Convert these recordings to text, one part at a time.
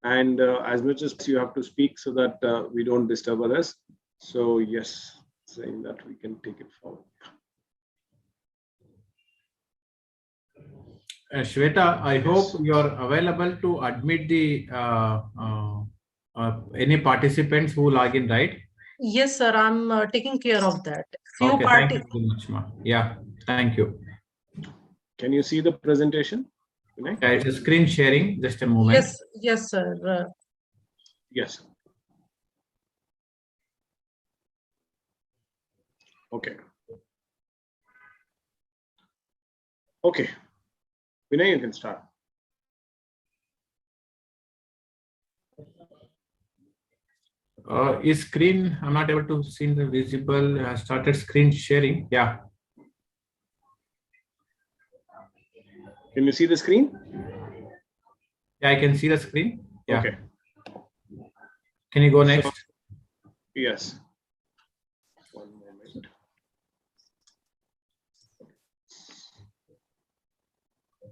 And as much as you have to speak so that we don't disturb others. So yes, saying that we can take it forward. Shweta, I hope you are available to admit the any participants who log in, right? Yes, sir. I'm taking care of that. Okay, thank you very much, ma. Yeah, thank you. Can you see the presentation? Yeah, it's a screen sharing. Just a moment. Yes, yes, sir. Yes. Okay. Okay. Vinay, you can start. Is screen, I'm not able to see the visible. I started screen sharing. Yeah. Can you see the screen? Yeah, I can see the screen. Yeah. Okay. Can you go next? Yes. One moment.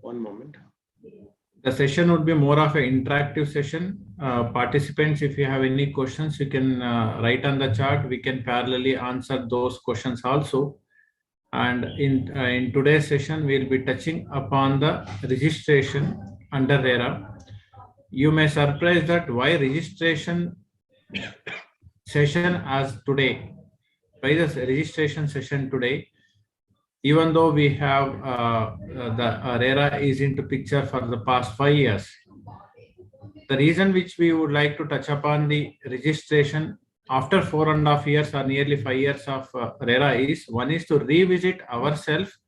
One moment. The session would be more of an interactive session. Participants, if you have any questions, you can write on the chat. We can parallelly answer those questions also. And in today's session, we'll be touching upon the registration under RERA. You may surprise that why registration session as today. Why the registration session today? Even though we have the RERA is into picture for the past 5 years. The reason which we would like to touch upon the registration after 4.5 years or nearly 5 years of RERA is, one is to revisit ourselves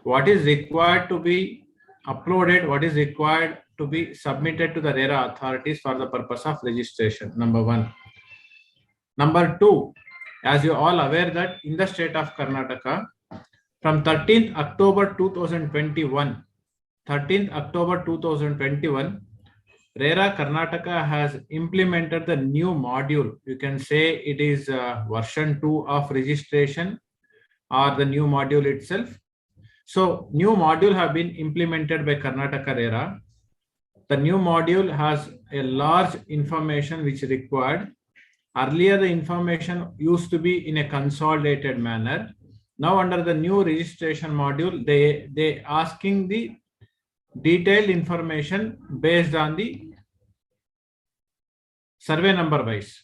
what is required to be uploaded, what is required to be submitted to the RERA authorities for the purpose of registration, number one. Number two, as you all aware that in the state of Karnataka, from 13th October 2021, RERA Karnataka has implemented the new module. You can say it is version 2 of registration or the new module itself. So new module have been implemented by Karnataka RERA. The new module has a large information which is required. Earlier, the information used to be in a consolidated manner. Now, under the new registration module, they asking the detailed information based on the survey number wise.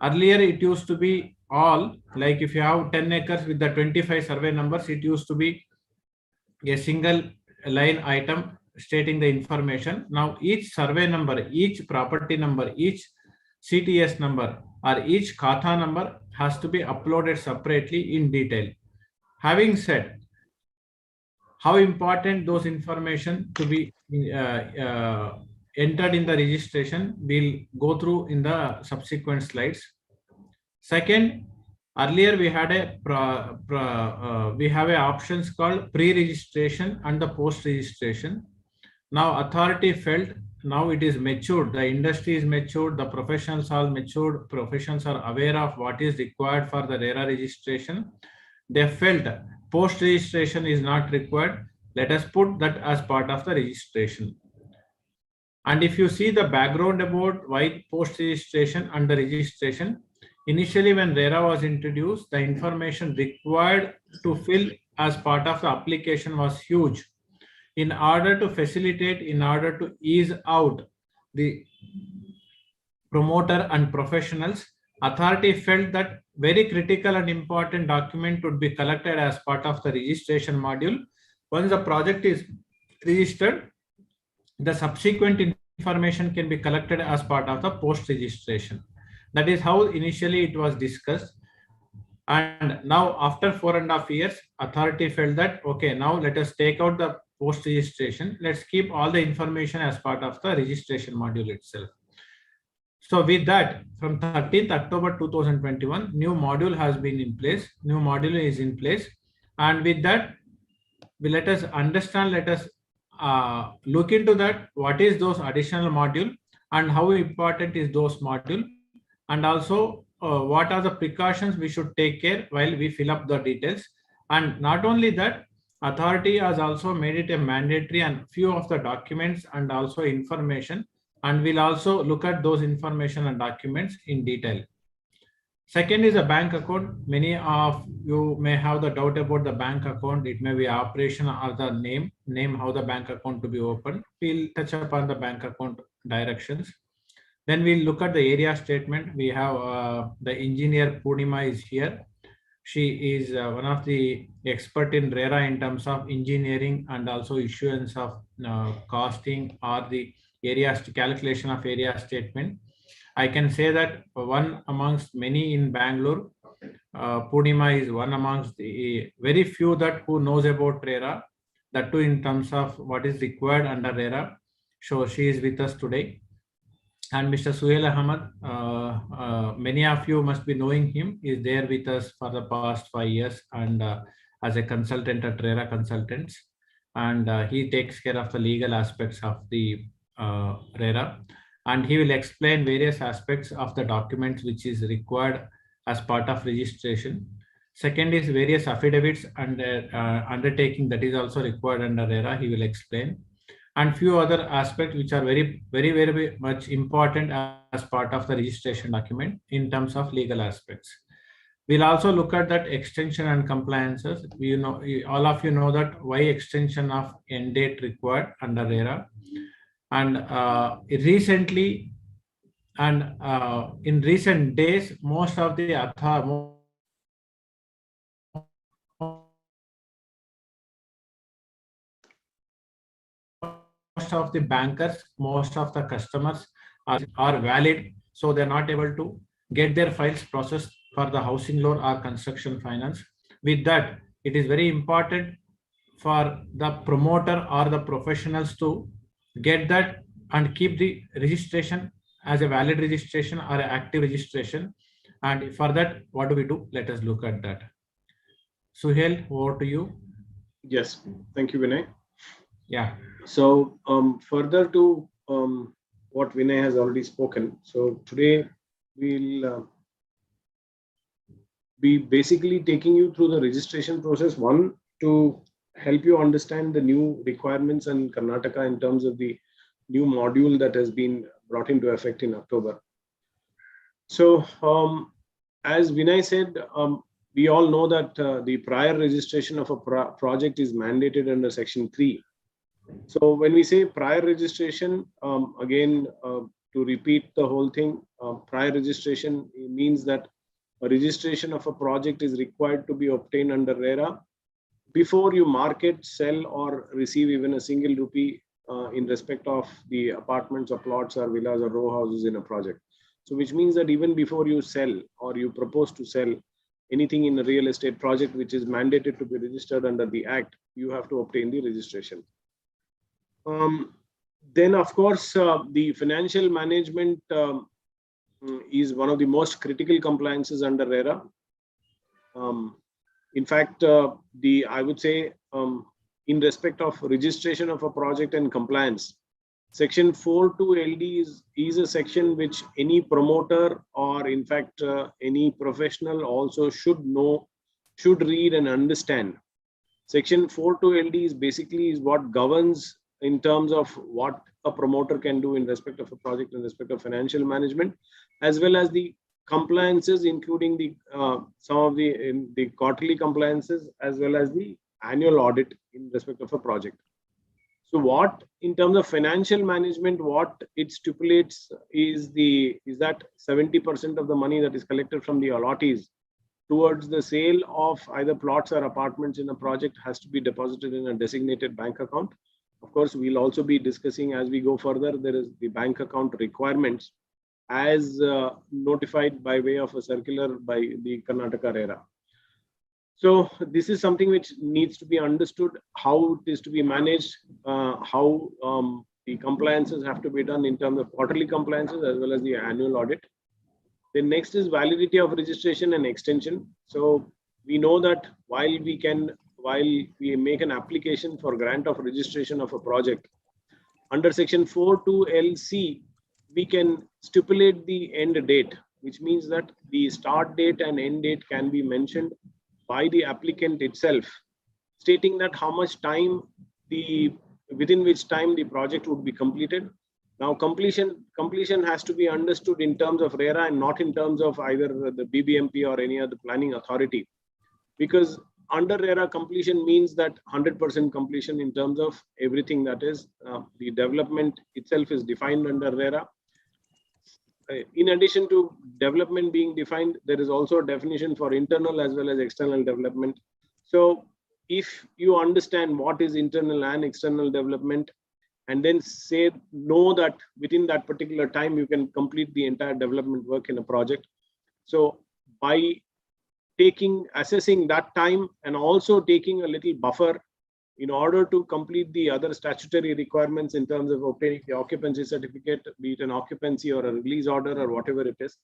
Earlier, it used to be all, like if you have 10 acres with the 25 survey numbers, it used to be a single line item stating the information. Now, each survey number, each property number, each CTS number or each Khatha number has to be uploaded separately in detail. Having said, how important those information to be entered in the registration, we'll go through in the subsequent slides. Second, earlier we had we have options called pre-registration and the post-registration. Now authority felt now it is matured, the industry is matured, the professionals are matured, professions are aware of what is required for the RERA registration. They felt post-registration is not required. Let us put that as part of the registration. And if you see the background about why post-registration and the registration, initially when RERA was introduced, the information required to fill as part of the application was huge. In order to facilitate, in order to ease out the promoter and professionals, authority felt that very critical and important document would be collected as part of the registration module. Once the project is registered, the subsequent information can be collected as part of the post-registration. That is how initially it was discussed. And now after 4.5 years, authority felt that, okay, now let us take out the post-registration. Let's keep all the information as part of the registration module itself. So with that, from 13th October 2021, new module has been in place. New module is in place. And with that, let us understand, let us look into that. What is those additional module and how important is those module? And also what are the precautions we should take care while we fill up the details. And not only that, authority has also made it a mandatory and few of the documents and also information and we'll also look at those information and documents in detail. Second is a bank account. Many of you may have the doubt about the bank account. It may be operation or the name how the bank account to be opened. We'll touch upon the bank account directions. Then we'll look at the area statement. We have the engineer Poornima is here. She is one of the expert in RERA in terms of engineering and also issuance of costing or the areas calculation of area statement. I can say that one amongst many in Bangalore, Poornima is one amongst the very few that who knows about RERA, that too in terms of what is required under RERA. So she is with us today. And Mr. Suhail Ahmed, many of you must be knowing him, is there with us for the past 5 years and as a consultant at RERA Consultants. And he takes care of the legal aspects of the RERA. And he will explain various aspects of the documents which is required as part of registration. Second is various affidavits and undertaking that is also required under RERA. He will explain. And few other aspects which are very much important as part of the registration document in terms of legal aspects. We'll also look at that extension and compliances. You know, all of you know that why extension of end date required under RERA. And recently and in recent days, most of the bankers, most of the customers are valid, so they're not able to get their files processed for the housing loan or construction finance. With that, it is very important for the promoter or the professionals to get that and keep the registration as a valid registration or an active registration. And for that, what do we do? Let us look at that. Suhail, over to you. Yes, thank you, Vinay. Yeah. So further to what Vinay has already spoken. So today we'll be basically taking you through the registration process. One, to help you understand the new requirements in Karnataka in terms of the new module that has been brought into effect in October. So as Vinay said, we all know that the prior registration of a project is mandated under Section 3. So when we say prior registration, again, to repeat the whole thing, prior registration means that a registration of a project is required to be obtained under RERA before you market, sell, or receive even a single rupee in respect of the apartments or plots or villas or row houses in a project. So which means that even before you sell or you propose to sell anything in a real estate project which is mandated to be registered under the Act, you have to obtain the registration. Then, of course, the financial management is one of the most critical compliances under RERA. In fact, I would say in respect of registration of a project and compliance, Section 4.2 LD is a section which any promoter or in fact any professional also should know, should read and understand. Section 4.2 LD is basically what governs in terms of what a promoter can do in respect of a project, in respect of financial management, as well as the compliances, including the some of the quarterly compliances, as well as the annual audit in respect of a project. So what, in terms of financial management, what it stipulates is that 70% of the money that is collected from the allottees towards the sale of either plots or apartments in a project has to be deposited in a designated bank account. Of course, we'll also be discussing as we go further, there is the bank account requirements as notified by way of a circular by the Karnataka RERA. So this is something which needs to be understood, how it is to be managed, how the compliances have to be done in terms of quarterly compliances as well as the annual audit. Then next is validity of registration and extension. So we know that while we make an application for grant of registration of a project, under Section 4.2 LC, we can stipulate the end date, which means that the start date and end date can be mentioned by the applicant itself, stating that how much time within which time the project would be completed, Now, completion has to be understood in terms of RERA and not in terms of either the BBMP or any other planning authority. Because under RERA, completion means that 100% completion in terms of everything, that is, the development itself is defined under RERA. In addition to development being defined, there is also a definition for internal as well as external development. So if you understand what is internal and external development, and then know that within that particular time, you can complete the entire development work in a project. So by assessing that time and also taking a little buffer in order to complete the other statutory requirements in terms of obtaining the occupancy certificate, be it an occupancy or a release order or whatever it is,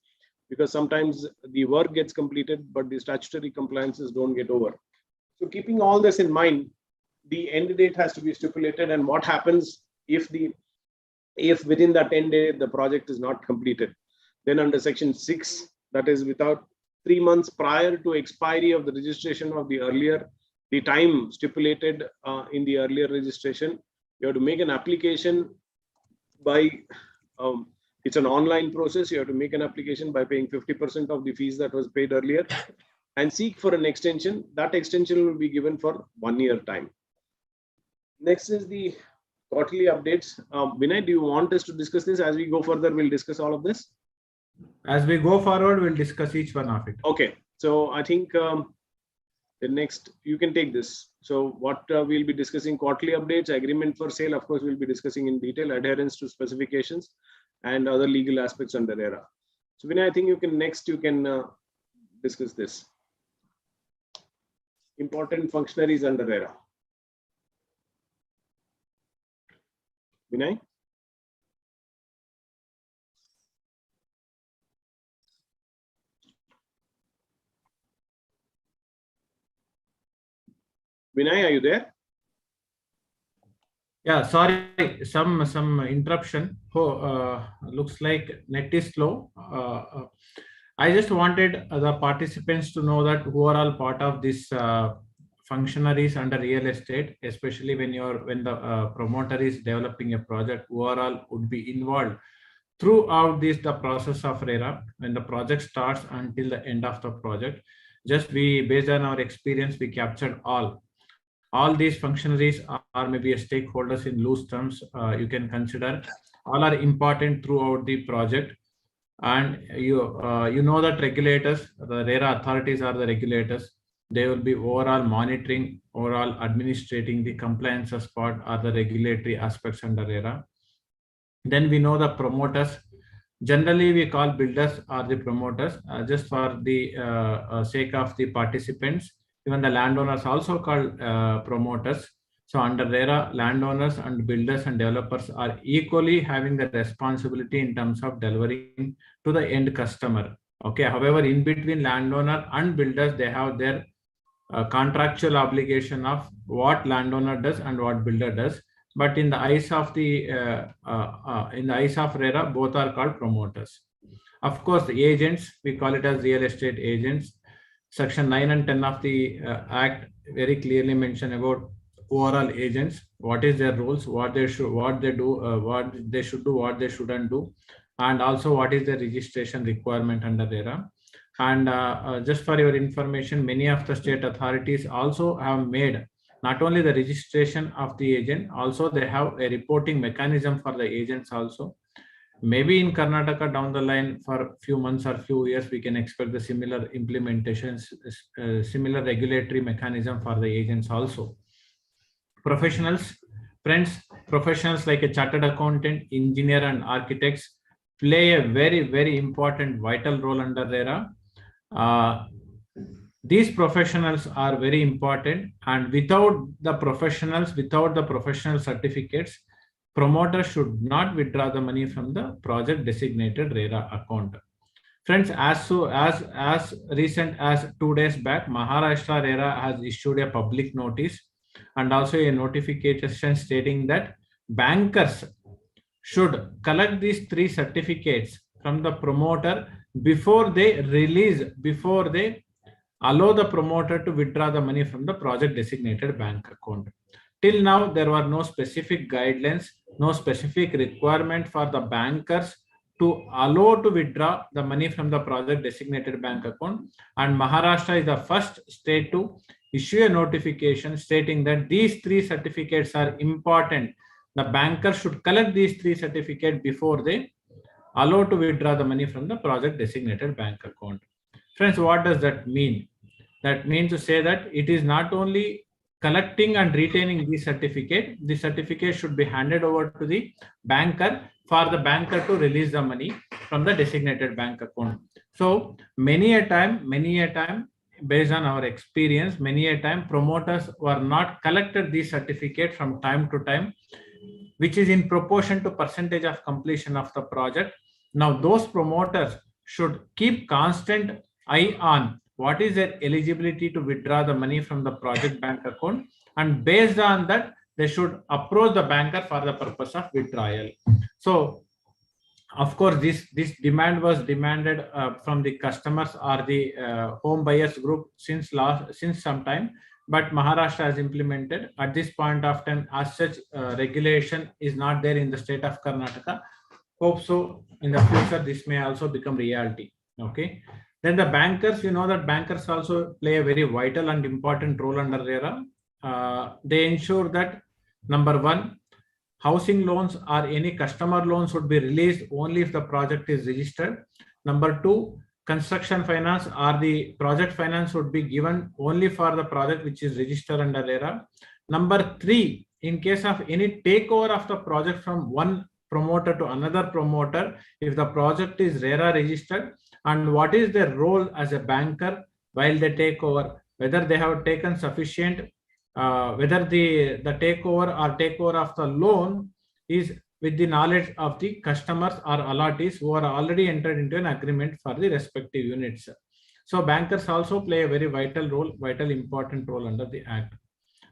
because sometimes the work gets completed, but the statutory compliances don't get over. So keeping all this in mind, the end date has to be stipulated, and what happens if within that 10 days the project is not completed. Then under section 6, that is without 3 months prior to expiry of the registration of the time stipulated in the earlier registration, you have to make an application by, it's an online process. You have to make an application by paying 50% of the fees that was paid earlier and seek for an extension. That extension will be given for 1 year time. Next is the quarterly updates. Vinay, do you want us to discuss this? As we go further, we'll discuss all of this. As we go forward, we'll discuss each one of it. Okay. So I think the next, you can take this. So what we'll be discussing: quarterly updates, agreement for sale. Of course, we'll be discussing in detail, adherence to specifications, and other legal aspects under RERA. So Vinay, I think you can discuss this. Important functionaries under RERA. Vinay? Vinay, are you there? Yeah, sorry, some interruption. Looks like net is slow. I just wanted the participants to know that who are all part of this functionaries under real estate, especially when the promoter is developing a project, who are all would be involved throughout the process of RERA, when the project starts until the end of the project. Just based on our experience, we captured all these functionaries are maybe stakeholders in loose terms. You can consider all are important throughout the project. And you know that regulators, the RERA authorities are the regulators. They will be overall monitoring, overall administrating the compliance as part of the regulatory aspects under RERA. Then we know the promoters. Generally, we call builders are the promoters, just for the sake of the participants. Even the landowners also called promoters. So under RERA, landowners and builders and developers are equally having the responsibility in terms of delivering to the end customer. Okay. However, in between landowner and builders, they have their contractual obligation of what landowner does and what builder does. But in the eyes of the RERA, both are called promoters. Of course, the agents, we call it as real estate agents. Section 9 and 10 of the Act very clearly mention about overall agents, what is their roles, what they should do, what they shouldn't do, and also what is the registration requirement under RERA. And just for your information, many of the state authorities also have made not only the registration of the agent, also they have a reporting mechanism for the agents also. Maybe in Karnataka down the line for a few months or few years, we can expect the similar implementations, similar regulatory mechanism for the agents also. Professionals, friends, professionals like a chartered accountant, engineer, and architects play a very, very important vital role under RERA. These professionals are very important, and without the professional certificates, promoters should not withdraw the money from the project designated RERA account. Friends, as recent as 2 days back, Maharashtra RERA has issued a public notice and also a notification stating that bankers should collect these 3 certificates from the promoter before they allow the promoter to withdraw the money from the project designated bank account. till now there were no specific guidelines, no specific requirement for the bankers to allow to withdraw the money from the project designated bank account. And Maharashtra is the first state to issue a notification stating that these 3 certificates are important. The banker should collect these 3 certificates before they allow to withdraw the money from the project designated bank account. Friends, what does that mean? That means to say that it is not only collecting and retaining the certificate should be handed over to the banker for the banker to release the money from the designated bank account. So many a time, based on our experience, many a time promoters were not collected these certificate from time to time, which is in proportion to percentage of completion of the project. Now those promoters should keep constant eye on what is their eligibility to withdraw the money from the project bank account, and based on that they should approach the banker for the purpose of withdrawal. So of course this demand was demanded from the customers or the home buyers group since some time, but Maharashtra has implemented at this point of time. As such regulation is not there in the state of Karnataka. Hope so in the future this may also become reality. Okay. Then the bankers, you know that bankers also play a very vital and important role under RERA. They ensure that number 1, housing loans or any customer loans would be released only if the project is registered. Number 2, construction finance or the project finance would be given only for the project which is registered under RERA. Number 3, in case of any takeover of the project from one promoter to another promoter, if the project is RERA registered, and what is their role as a banker while they take over, whether they have taken sufficient, whether the takeover of the loan is with the knowledge of the customers or allottees who are already entered into an agreement for the respective units. So bankers also play a very vital important role under the Act.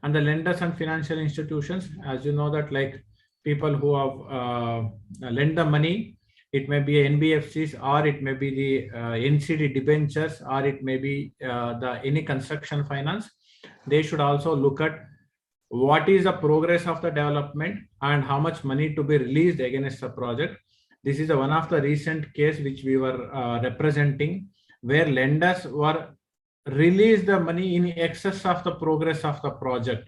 And the lenders and financial institutions, as you know that, like people who have lent the money, it may be NBFCs or it may be the NCD debentures or it may be any construction finance. They should also look at what is the progress of the development and how much money to be released against the project. This is one of the recent case which we were representing, where lenders were released the money in excess of the progress of the project.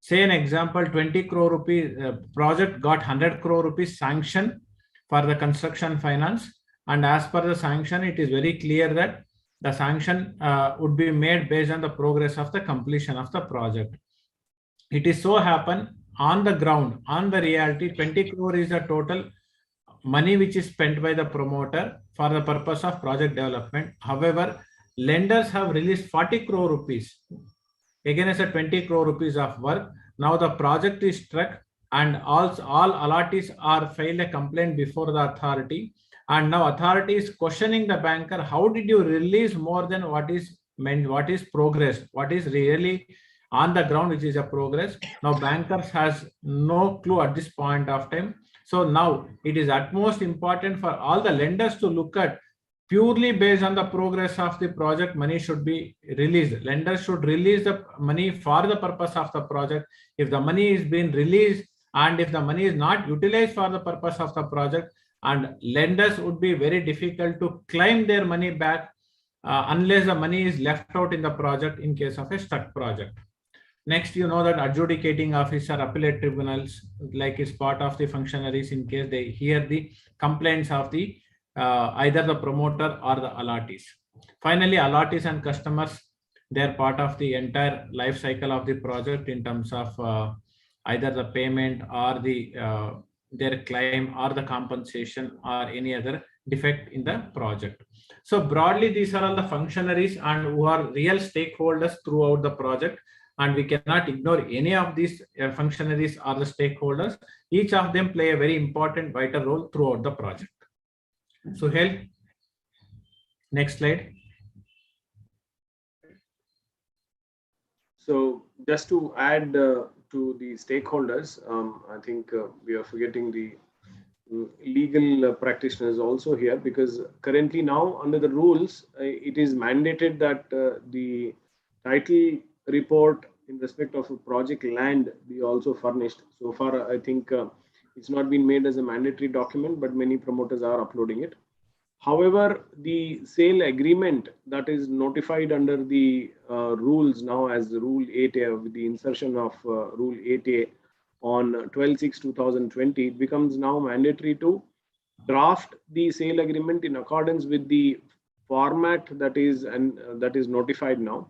Say an example, 20 crore rupees project got 100 crore rupees sanction for the construction finance, and as per the sanction it is very clear that the sanction would be made based on the progress of the completion of the project. It is so happen on the ground, on the reality, 20 crore is the total money which is spent by the promoter for the purpose of project development. However, lenders have released 40 crore rupees against a 20 crore rupees of work. Now the project is struck and all allottees are filed a complaint before the authority, and now authority is questioning the banker, how did you release more than what is meant, what is progress, what is really on the ground which is a progress. Now bankers has no clue at this point of time. So now it is utmost important for all the lenders to look at purely based on the progress of the project, money should be released. Lenders should release the money for the purpose of the project. If the money is being released and if the money is not utilized for the purpose of the project, and lenders would be very difficult to claim their money back unless the money is left out in the project in case of a stuck project. Next, you know that adjudicating officer, appellate tribunals, like is part of the functionaries in case they hear the complaints of the either the promoter or the allottees. Finally, allottees and customers, they are part of the entire life cycle of the project in terms of either the payment or the their claim or the compensation or any other defect in the project. So broadly, these are all the functionaries and who are real stakeholders throughout the project, and we cannot ignore any of these functionaries or the stakeholders. Each of them play a very important vital role throughout the project. Suhail, next slide. So just to add to the stakeholders, I think we are forgetting the legal practitioners also here, because currently now under the rules, it is mandated that the title report in respect of a project land be also furnished. So far, I think it's not been made as a mandatory document, but many promoters are uploading it. However, the sale agreement that is notified under the rules now as the Rule 8A, with the insertion of Rule 8A on 12/6/2020, it becomes now mandatory to draft the sale agreement in accordance with the format that is notified now.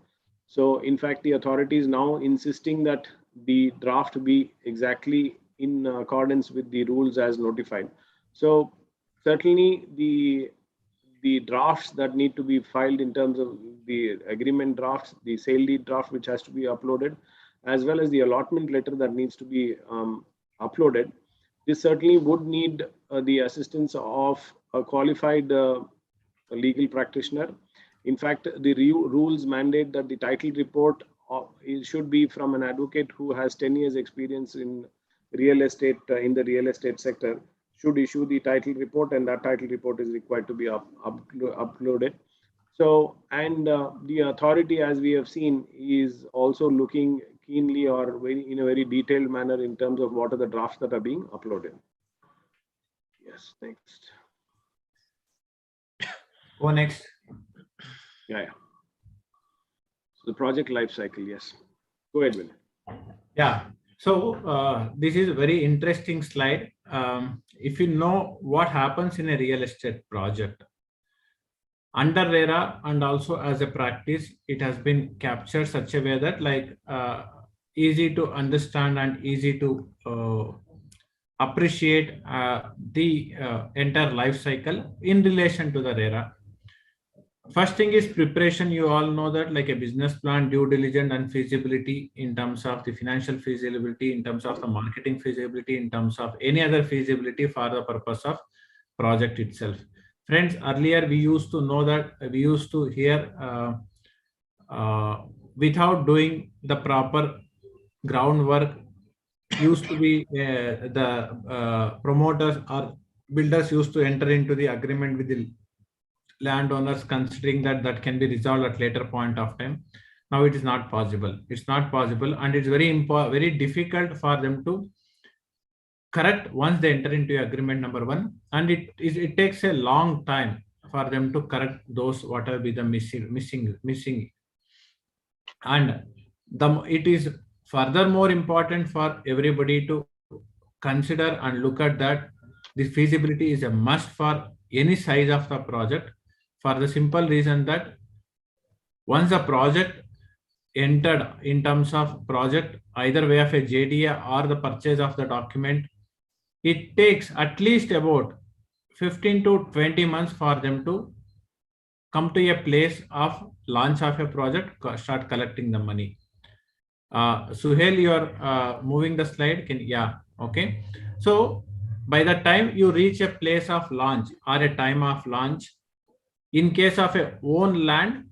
So in fact, the authority is now insisting that the draft be exactly in accordance with the rules as notified. So certainly the drafts that need to be filed in terms of the agreement drafts, the sale deed draft which has to be uploaded, as well as the allotment letter that needs to be uploaded, this certainly would need the assistance of a qualified legal practitioner. In fact, the rules mandate that the title report should be from an advocate who has 10 years experience in real estate, in the real estate sector, should issue the title report, and that title report is required to be uploaded. So, and the authority, as we have seen, is also looking keenly or in a very detailed manner in terms of what are the drafts that are being uploaded. Yes, next. Go next. Yeah. So the project life cycle, yes. Go ahead, Vinay. Yeah. So this is a very interesting slide. If you know what happens in a real estate project, under RERA and also as a practice, it has been captured such a way that like easy to understand and easy to appreciate the entire life cycle in relation to the RERA. First thing is preparation. You all know that like a business plan, due diligence and feasibility in terms of the financial feasibility, in terms of the marketing feasibility, in terms of any other feasibility for the purpose of project itself. Friends, earlier we used to know that we used to hear without doing the proper groundwork, used to be the promoters or builders used to enter into the agreement with the landowners, considering that that can be resolved at later point of time. Now it is not possible. It's not possible, and it's very difficult for them to correct once they enter into agreement, number one, and it takes a long time for them to correct those what will be the missing, and it is furthermore important for everybody to consider and look at that the feasibility is a must for any size of the project, for the simple reason that once the project entered in terms of project, either way of a JDA or the purchase of the document, it takes at least about 15 to 20 months for them to come to a place of launch of a project, start collecting the money. Suhail, you are moving the slide. Okay. So by the time you reach a place of launch or a time of launch, in case of a own land,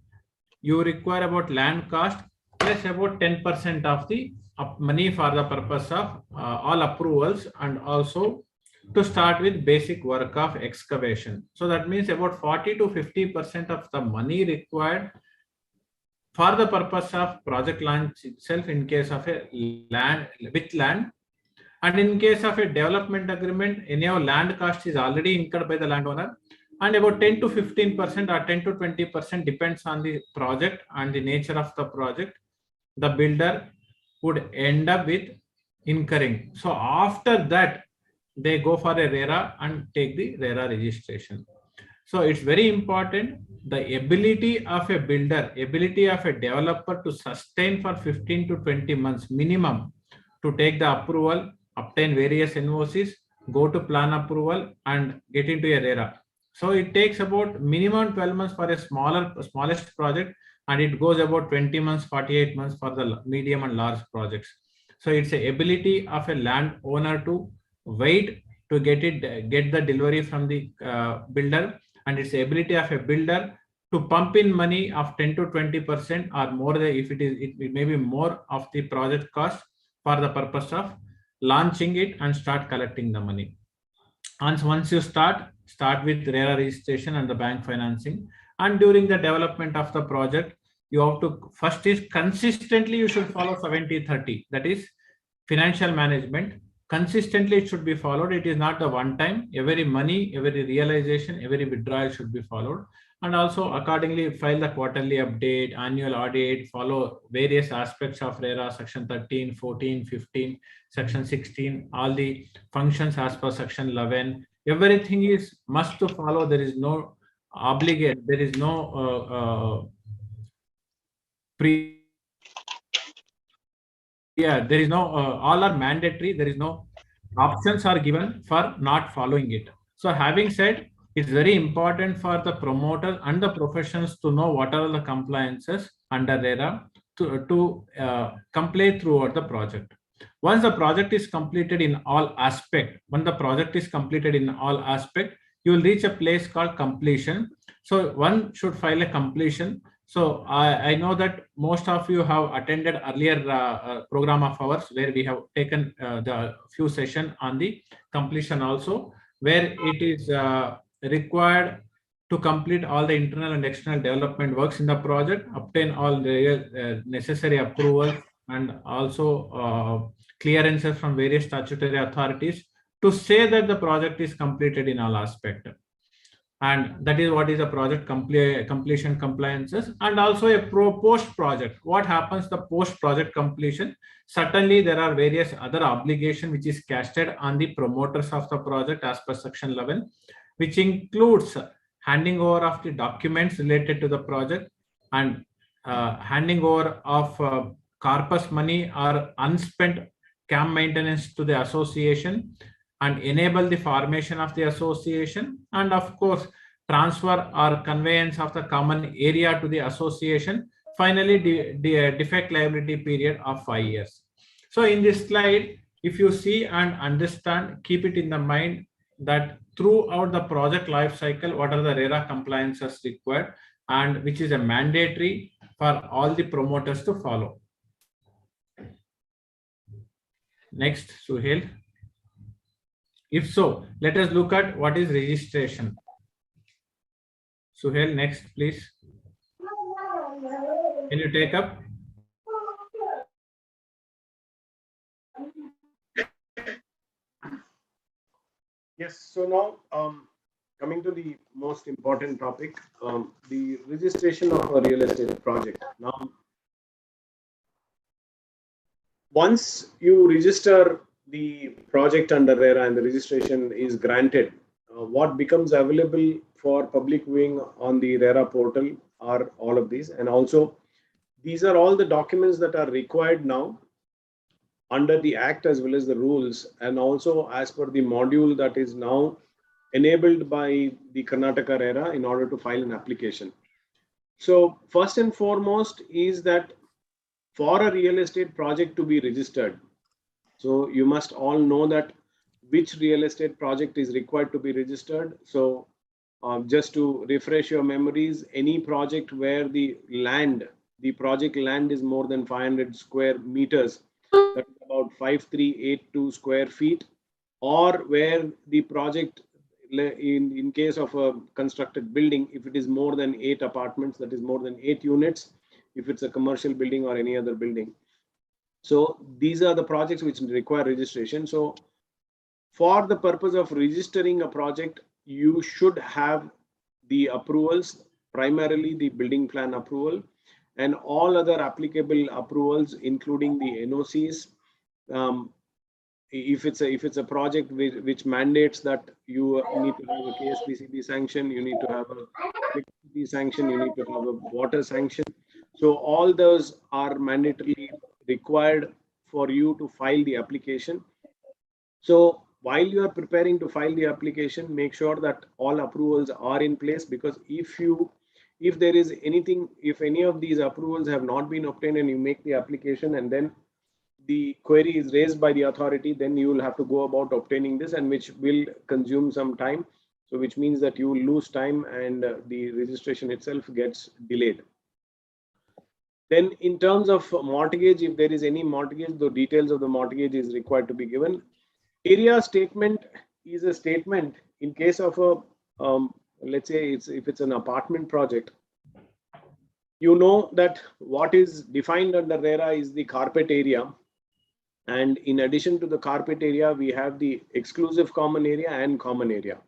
you require about land cost plus about 10% of the money for the purpose of all approvals, and also to start with basic work of excavation. So that means about 40 to 50% of the money required for the purpose of project launch itself in case of a land with land. And in case of a development agreement, any of land cost is already incurred by the landowner, and about 10 to 15% or 10 to 20% depends on the project and the nature of the project, the builder would end up with incurring. So after that, they go for a RERA and take the RERA registration. So it's very important, the ability of a builder, ability of a developer to sustain for 15 to 20 months minimum to take the approval, obtain various NOCs, go to plan approval and get into a RERA. So it takes about minimum 12 months for a smallest project, and it goes about 20 months, 48 months for the medium and large projects. So it's the ability of a landowner to wait to get the delivery from the builder, and it's the ability of a builder to pump in money of 10 to 20% or more, if it may be more of the project cost for the purpose of launching it and start collecting the money. And once you start with RERA registration and the bank financing, and during the development of the project, you have to first is consistently you should follow 70-30. That is financial management. Consistently it should be followed. It is not the one time. Every money, every realization, every withdrawal should be followed. And also accordingly file the quarterly update, annual audit, follow various aspects of RERA, section 13, 14, 15, section 16, all the functions as per section 11. Everything is must to follow. There is no obligate. There is no there is no all are mandatory. There is no options are given for not following it. So having said, it's very important for the promoter and the professions to know what are the compliances under RERA to comply throughout the project. Once the project is completed in all aspect, you will reach a place called completion. So one should file a completion. So I know that most of you have attended earlier program of ours where we have taken the few sessions on the completion also, where it is required to complete all the internal and external development works in the project, obtain all the necessary approvals and also clearances from various statutory authorities to say that the project is completed in all aspects. And that is what is a project completion compliances, and also a post project. What happens the post project completion? Certainly there are various other obligations which is casted on the promoters of the project as per section 11, which includes handing over of the documents related to the project and handing over of corpus money or unspent camp maintenance to the association, and enable the formation of the association, and of course transfer or conveyance of the common area to the association. Finally, the defect liability period of 5 years. So in this slide, if you see and understand, keep it in the mind that throughout the project life cycle, what are the RERA compliances required and which is a mandatory for all the promoters to follow. Next, Suhail. If so, let us look at what is registration. Suhail, next, please. Can you take up? Yes. So now, coming to the most important topic, the registration of a real estate project. Now, once you register the project under RERA and the registration is granted, what becomes available for public viewing on the RERA portal are all of these. And also, these are all the documents that are required now under the Act as well as the rules, and also as per the module that is now enabled by the Karnataka RERA in order to file an application. So first and foremost is that for a real estate project to be registered, so you must all know that which real estate project is required to be registered. So just to refresh your memories, any project where the project land is more than 500 square meters, that's about 5382 square feet, or where the project in case of a constructed building, if it is more than 8 apartments, that is more than 8 units, if it's a commercial building or any other building. So these are the projects which require registration. So for the purpose of registering a project, you should have the approvals, primarily the building plan approval and all other applicable approvals, including the NOCs. If it's a project which mandates that you need to have a KSPCB sanction, you need to have a KSPCB sanction, you need to have a water sanction. So all those are mandatorily required for you to file the application. So while you are preparing to file the application, make sure that all approvals are in place, because if there is anything, if any of these approvals have not been obtained and you make the application and then the query is raised by the authority, then you will have to go about obtaining this, and which will consume some time. So which means that you will lose time and the registration itself gets delayed. Then in terms of mortgage, if there is any mortgage, the details of the mortgage is required to be given. Area statement is a statement in case of a, let's say if it's an apartment project, You know that what is defined under RERA is the carpet area. And in addition to the carpet area, we have the exclusive common area and common area.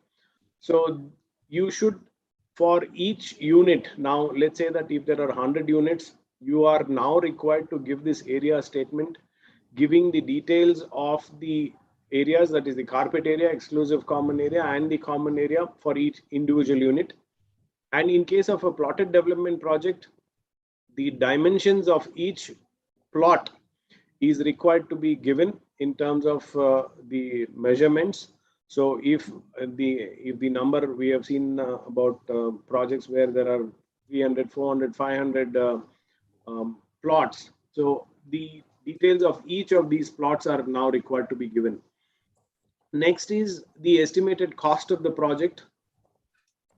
So you should, for each unit, now let's say that if there are 100 units, you are now required to give this area statement, giving the details of the areas, that is the carpet area, exclusive common area, and the common area for each individual unit. And in case of a plotted development project, the dimensions of each plot is required to be given in terms of the measurements. So if the number, we have seen about projects where there are 300, 400, 500 plots. So the details of each of these plots are now required to be given. Next is the estimated cost of the project.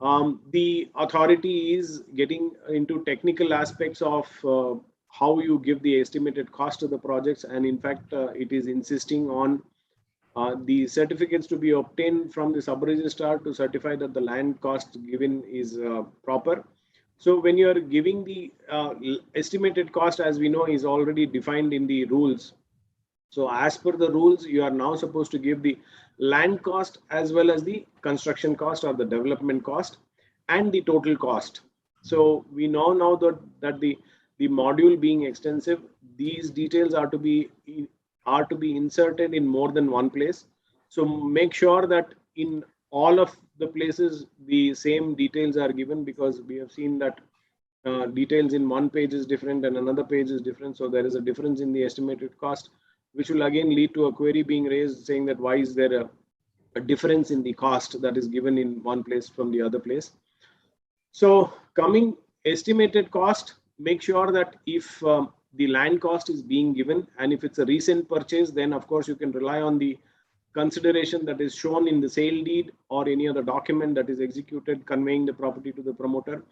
The authority is getting into technical aspects of how you give the estimated cost of the projects, and in fact it is insisting on the certificates to be obtained from the sub-registrar to certify that the land cost given is proper. So when you are giving the estimated cost, as we know, is already defined in the rules. So as per the rules, you are now supposed to give the land cost as well as the construction cost or the development cost and the total cost. So we know now that the module being extensive, these details are to be inserted in more than one place. So make sure that in all of the places the same details are given, because we have seen that details in one page is different and another page is different. So there is a difference in the estimated cost, which will again lead to a query being raised saying that why is there a difference in the cost that is given in one place from the other place. So coming estimated cost, make sure that if the land cost is being given, and if it's a recent purchase, then of course you can rely on the consideration that is shown in the sale deed or any other document that is executed conveying the property to the promoter.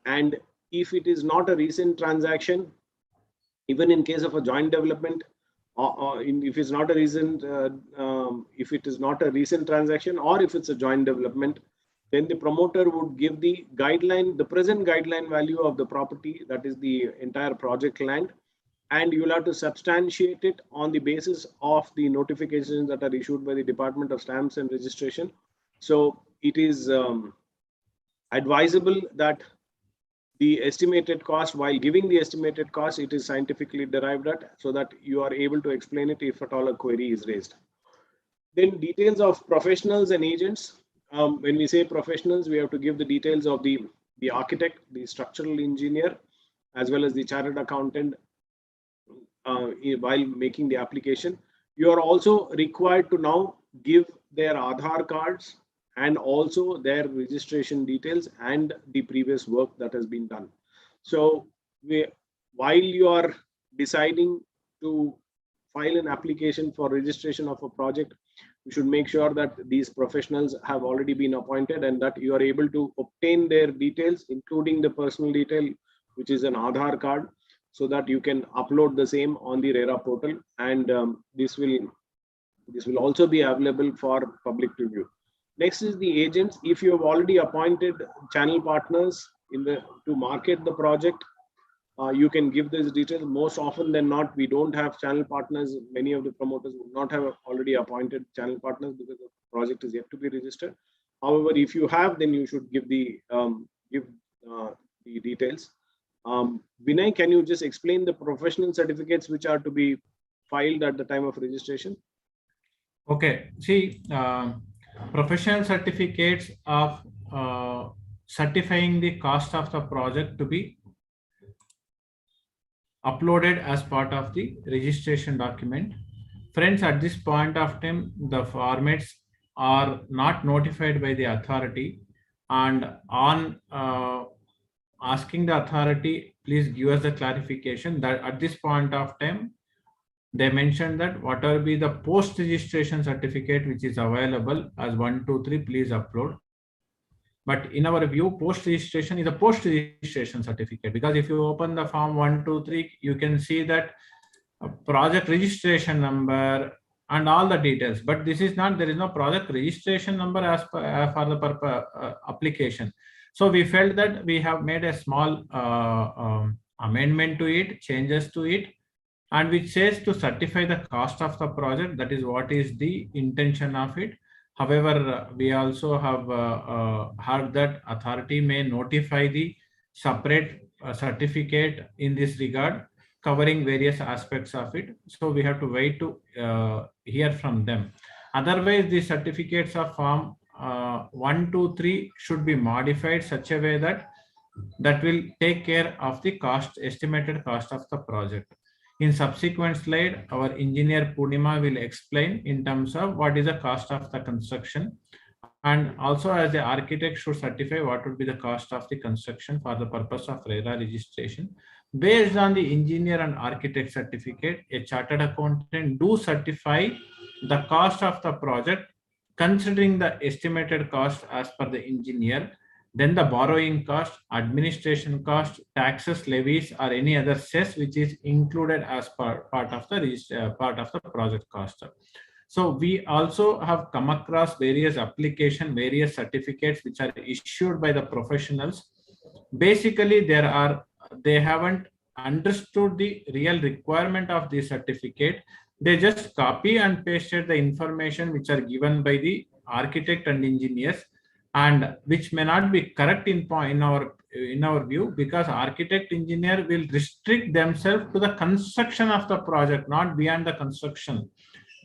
And if it is not a recent transaction, even in case of a joint development, if it's not a recent, if it is not a recent transaction, or if it's a joint development, then the promoter would give the guideline, the present guideline value of the property, that is the entire project land, and you'll have to substantiate it on the basis of the notifications that are issued by the Department of Stamps and Registration. So it is advisable that the estimated cost, while giving the estimated cost, it is scientifically derived at, so that you are able to explain it if at all a query is raised. Then details of professionals and agents. When we say professionals, we have to give the details of the architect, the structural engineer, as well as the chartered accountant while making the application. You are also required to now give their Aadhaar cards and also their registration details and the previous work that has been done. So while you are deciding to file an application for registration of a project, you should make sure that these professionals have already been appointed and that you are able to obtain their details, including the personal detail, which is an Aadhaar card, so that you can upload the same on the RERA portal, and this will also be available for public to view. Next is the agents. If you have already appointed channel partners to market the project, you can give these details. Most often than not, we don't have channel partners. Many of the promoters would not have already appointed channel partners because the project is yet to be registered. However, if you have, then you should give the details. Vinay, can you just explain the professional certificates which are to be filed at the time of registration? Okay. See, professional certificates of certifying the cost of the project to be uploaded as part of the registration document. Friends, at this point of time, the formats are not notified by the authority, and on asking the authority, please give us the clarification that at this point of time, they mentioned that whatever be the post-registration certificate which is available as 1, 2, 3, please upload. But in our view, post-registration is a post-registration certificate, because if you open the form 1, 2, 3, you can see that project registration number and all the details. But this is not, there is no project registration number as per, for the application. So we felt that we have made a small amendment to it, changes to it, and which says to certify the cost of the project. That is what is the intention of it. However, we also have heard that authority may notify the separate certificate in this regard, covering various aspects of it. So we have to wait to hear from them. Otherwise, the certificates of Form 1, 2, 3 should be modified such a way that will take care of the estimated cost of the project. In subsequent slide, our engineer Poornima will explain in terms of what is the cost of the construction, and also as the architect should certify what would be the cost of the construction for the purpose of RERA registration. Based on the engineer and architect certificate, a chartered accountant do certify the cost of the project considering the estimated cost as per the engineer, then the borrowing cost, administration cost, taxes, levies, or any other cess which is included as part of the project cost. So we also have come across various application, various certificates which are issued by the professionals. Basically, they haven't understood the real requirement of the certificate. They just copy and pasted the information which are given by the architect and engineers, and which may not be correct in our view, because architect engineer will restrict themselves to the construction of the project, not beyond the construction,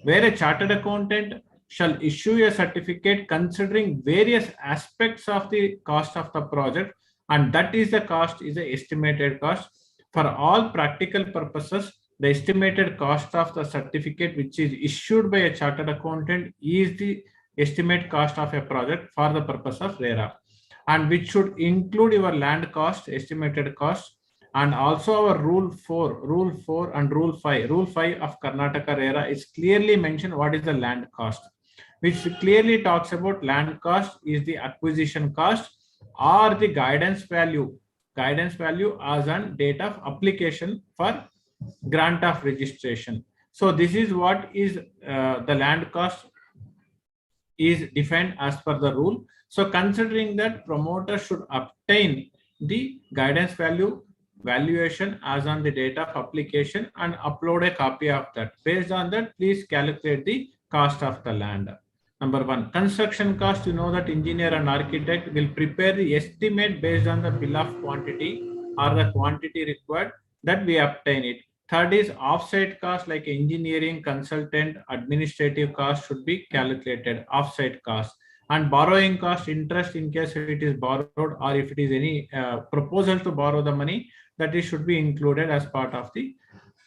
where a chartered accountant shall issue a certificate considering various aspects of the cost of the project, and that is the cost is the estimated cost. For all practical purposes, the estimated cost of the certificate which is issued by a chartered accountant is the estimate cost of a project for the purpose of RERA, and which should include your land cost, estimated cost, and also our rule 4 and rule 5. Rule 5 of Karnataka RERA is clearly mentioned what is the land cost, which clearly talks about land cost is the acquisition cost or the guidance value as on date of application for grant of registration. So this is what is the land cost is defined as per the rule. So considering that, promoter should obtain the guidance valuation as on the date of application and upload a copy of that. Based on that, please calculate the cost of the land. Number 1, construction cost. You know that engineer and architect will prepare the estimate based on the bill of quantity or the quantity required, that we obtain it. Third is offsite cost, like engineering, consultant, administrative cost should be calculated, offsite cost. And borrowing cost, interest in case it is borrowed, or if it is any proposal to borrow the money, that is should be included as part of the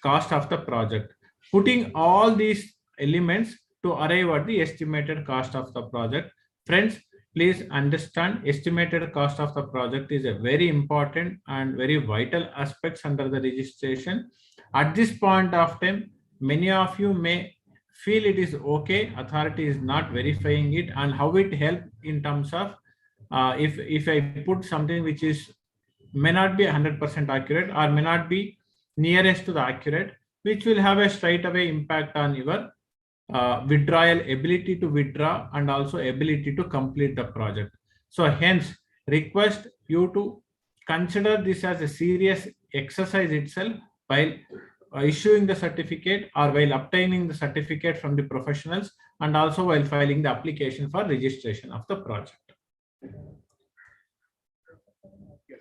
cost of the project. Putting all these elements to arrive at the estimated cost of the project. Friends, please understand, estimated cost of the project is a very important and very vital aspects under the registration. At this point of time, many of you may feel it is okay, authority is not verifying it, and how it help in terms of if I put something which is may not be 100% accurate or may not be nearest to the accurate, which will have a straight away impact on your withdrawal, ability to withdraw, and also ability to complete the project. So hence, request you to consider this as a serious exercise itself while issuing the certificate or while obtaining the certificate from the professionals, and also while filing the application for registration of the project.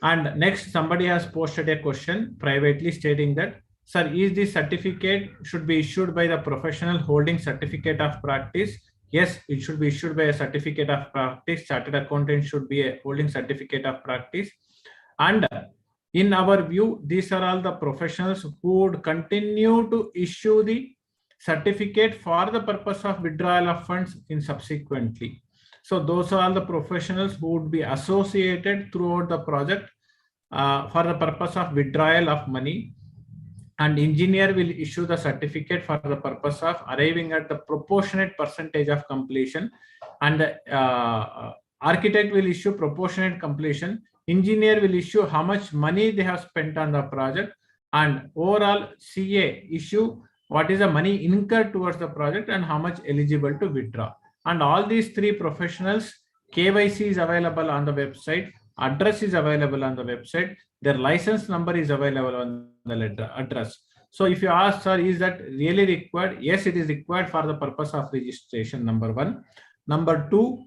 And next, somebody has posted a question privately stating that, sir, is this certificate should be issued by the professional holding certificate of practice? Yes, it should be issued by a certificate of practice. Chartered accountant should be a holding certificate of practice. And in our view, these are all the professionals who would continue to issue the certificate for the purpose of withdrawal of funds in subsequently. So those are all the professionals who would be associated throughout the project for the purpose of withdrawal of money. And engineer will issue the certificate for the purpose of arriving at the proportionate percentage of completion, and the architect will issue proportionate completion. Engineer will issue how much money they have spent on the project, and overall CA issue what is the money incurred towards the project and how much eligible to withdraw. And all these three professionals, KYC is available on the website. address is available on the website, their license number is available on the address. So if you ask, sir, is that really required? Yes, it is required for the purpose of registration, number one. Number two,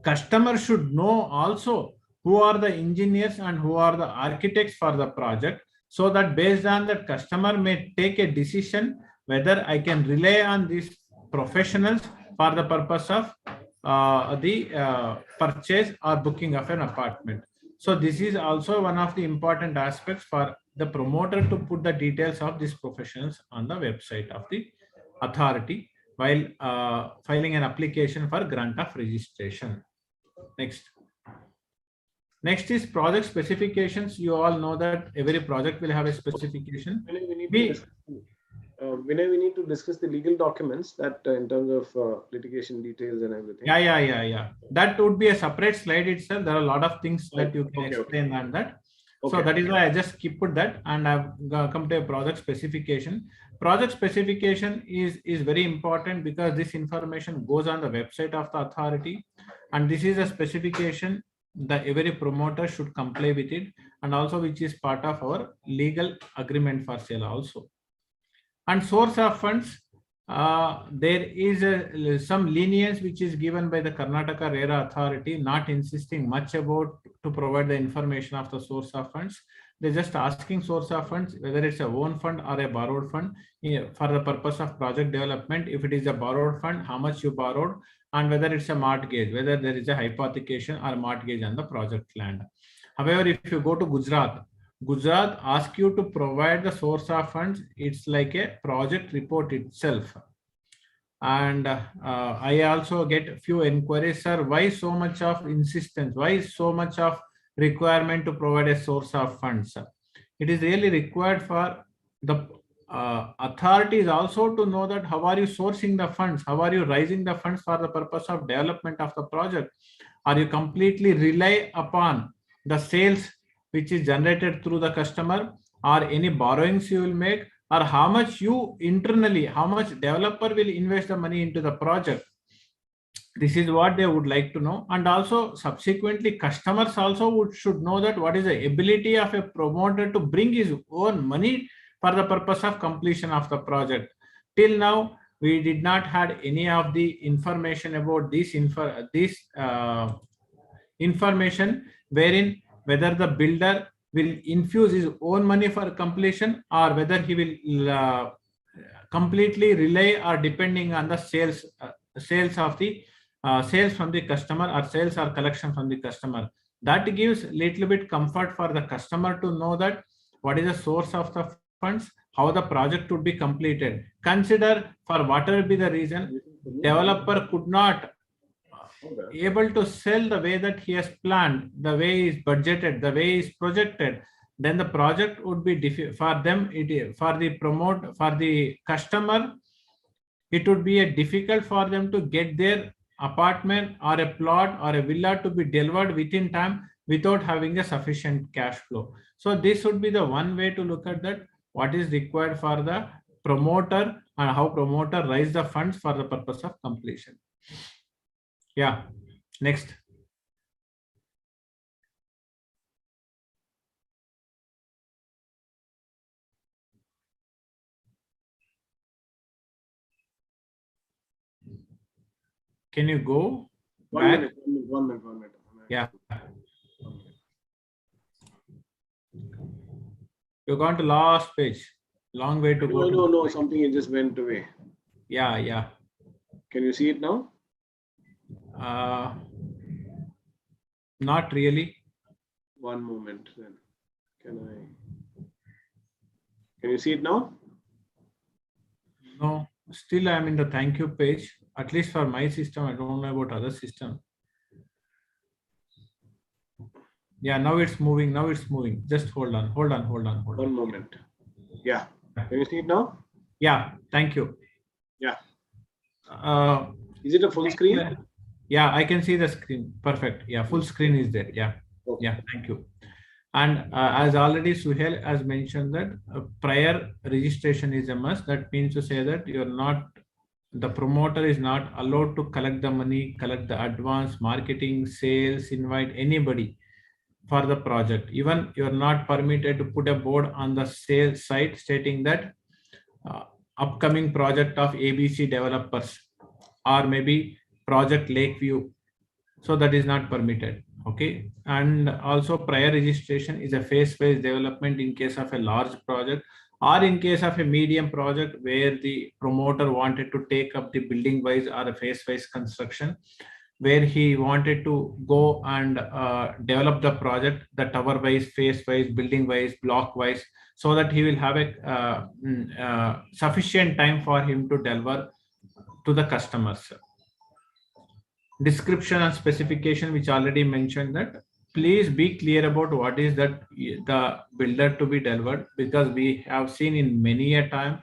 customer should know also who are the engineers and who are the architects for the project, so that based on that, customer may take a decision whether I can rely on these professionals for the purpose of the purchase or booking of an apartment. So this is also one of the important aspects for the promoter to put the details of these professionals on the website of the authority while filing an application for grant of registration. Next. Next is project specifications. You all know that every project will have a specification. Vinay, we need to discuss the legal documents that in terms of litigation details and everything. Yeah. That would be a separate slide itself. There are a lot of things that you can explain on that. So that is why I just skipped that and I've come to a project specification. Project specification is very important because this information goes on the website of the authority, and this is a specification that every promoter should comply with it, and also which is part of our legal agreement for sale also. And source of funds, there is some lenience which is given by the Karnataka RERA authority, not insisting much about to provide the information of the source of funds. They're just asking source of funds, whether it's a own fund or a borrowed fund for the purpose of project development. If it is a borrowed fund, how much you borrowed, and whether it's a mortgage, whether there is a hypothecation or mortgage on the project land. However, if you go to Gujarat asks you to provide the source of funds. It's like a project report itself. And I also get a few inquiries, sir, why so much of insistence? Why so much of requirement to provide a source of funds? It is really required for the authorities also to know that how are you sourcing the funds? How are you raising the funds for the purpose of development of the project? Are you completely rely upon the sales which is generated through the customer, or any borrowings you will make, or how much you internally, how much developer will invest the money into the project? This is what they would like to know. And also subsequently customers also should know that what is the ability of a promoter to bring his own money for the purpose of completion of the project. Till now, we did not had any of the information about this information wherein whether the builder will infuse his own money for completion or whether he will completely rely or depending on the sales of the sales from the customer or sales or collection from the customer. That gives little bit comfort for the customer to know that what is the source of the funds, how the project would be completed. Consider for whatever be the reason, developer could not able to sell the way that he has planned, the way he is budgeted, the way he is projected, then the project would be for them. For the customer, it would be difficult for them to get their apartment or a plot or a villa to be delivered within time without having a sufficient cash flow. So this would be the one way to look at that, what is required for the promoter and how promoter raise the funds for the purpose of completion. Yeah, next. Can you go back? One minute. Yeah. You've gone to last page. Long way to go. No, something it just went away. Yeah. Can you see it now? Not really. One moment then. Can you see it now? No, still I'm in the thank you page. At least for my system, I don't know about other system. Yeah, now it's moving. Just hold on. One moment. Yeah. Can you see it now? Yeah, thank you. Yeah. Is it a full screen? Yeah, I can see the screen. Perfect. Yeah, full screen is there. Yeah. Okay. Yeah, thank you. And as already Suhail has mentioned that prior registration is a must. That means to say that the promoter is not allowed to collect the money, collect the advance, marketing, sales, invite anybody. for the project. Even you're not permitted to put a board on the sales site stating that upcoming project of ABC developers, or maybe project Lakeview. So that is not permitted. Okay. And also prior registration is a phase-wise development in case of a large project, or in case of a medium project where the promoter wanted to take up the building wise or a phase-wise construction, where he wanted to go and develop the project, the tower wise, phase wise, building wise, block wise, so that he will have a sufficient time for him to deliver to the customers. Description and specification, which already mentioned, that please be clear about what is that the builder to be delivered, because we have seen in many a time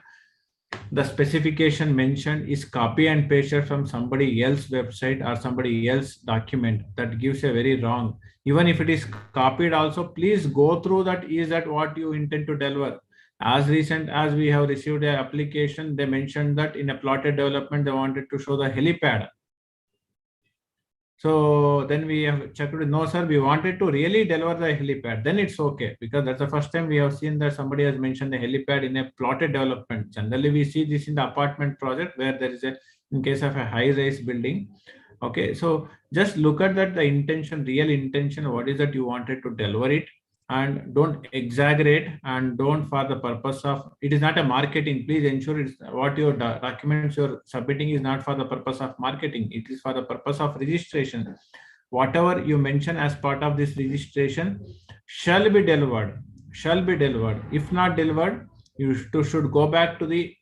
the specification mentioned is copy and pasted from somebody else website or somebody else document. That gives a very wrong. Even if it is copied also, please go through that. Is that what you intend to deliver? As recent as we have received an application, they mentioned that in a plotted development, they wanted to show the helipad. So then we have checked with, no sir, we wanted to really deliver the helipad. Then it's okay, because that's the first time we have seen that somebody has mentioned the helipad in a plotted development. Generally, we see this in the apartment project where there is a, in case of a high-rise building. Okay, so just look at that, the intention, real intention, what is that you wanted to deliver it, and don't exaggerate, and don't for the purpose of, it is not a marketing. Please ensure it's what your documents you're submitting is not for the purpose of marketing. It is for the purpose of registration. Whatever you mention as part of this registration shall be delivered, shall be delivered. If not delivered, you should go back to the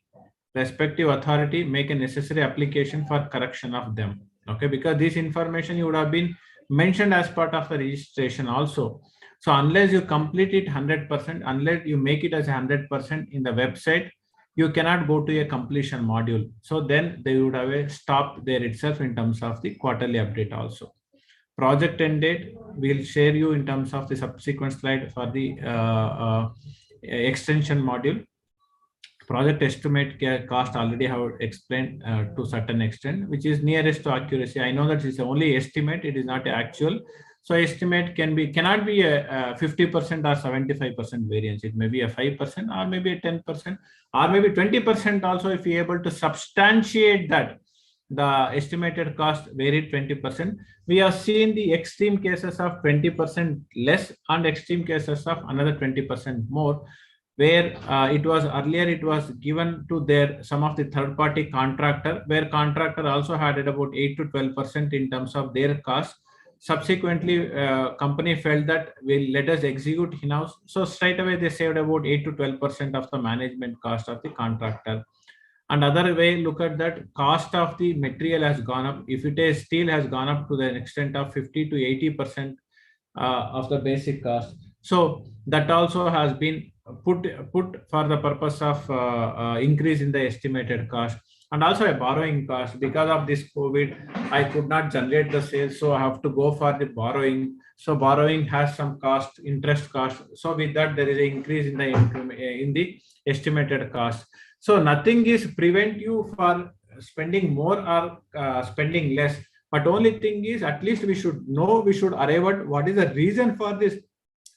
respective authority, make a necessary application for correction of them. Okay, because this information you would have been mentioned as part of the registration also. So unless you complete it 100%, unless you make it as 100% in the website, you cannot go to a completion module. So then they would have a stop there itself in terms of the quarterly update also. Project end date, we'll share you in terms of the subsequent slide for the extension module. Project estimate cost already have explained to certain extent, which is nearest to accuracy. I know that it's only estimate, it is not actual. So estimate cannot be a 50% or 75% variance. It may be a 5% or maybe a 10% or maybe 20% also, if you're able to substantiate that the estimated cost varied 20%. We have seen the extreme cases of 20% less and extreme cases of another 20% more, where it was earlier, it was given to their some of the third party contractor, where contractor also had at about 8 to 12% in terms of their cost. Subsequently, company felt that will let us execute in-house. So straight away they saved about 8 to 12% of the management cost of the contractor. And other way, look at that, cost of the material has gone up. If it is steel, has gone up to the extent of 50 to 80% of the basic cost. So that also has been put for the purpose of increase in the estimated cost. And also a borrowing cost. Because of this COVID, I could not generate the sales, so I have to go for the borrowing. So borrowing has some cost, interest cost. So with that, there is an increase in the estimated cost. So nothing is prevent you for spending more or spending less. But only thing is, at least we should know, we should arrive at what is the reason for this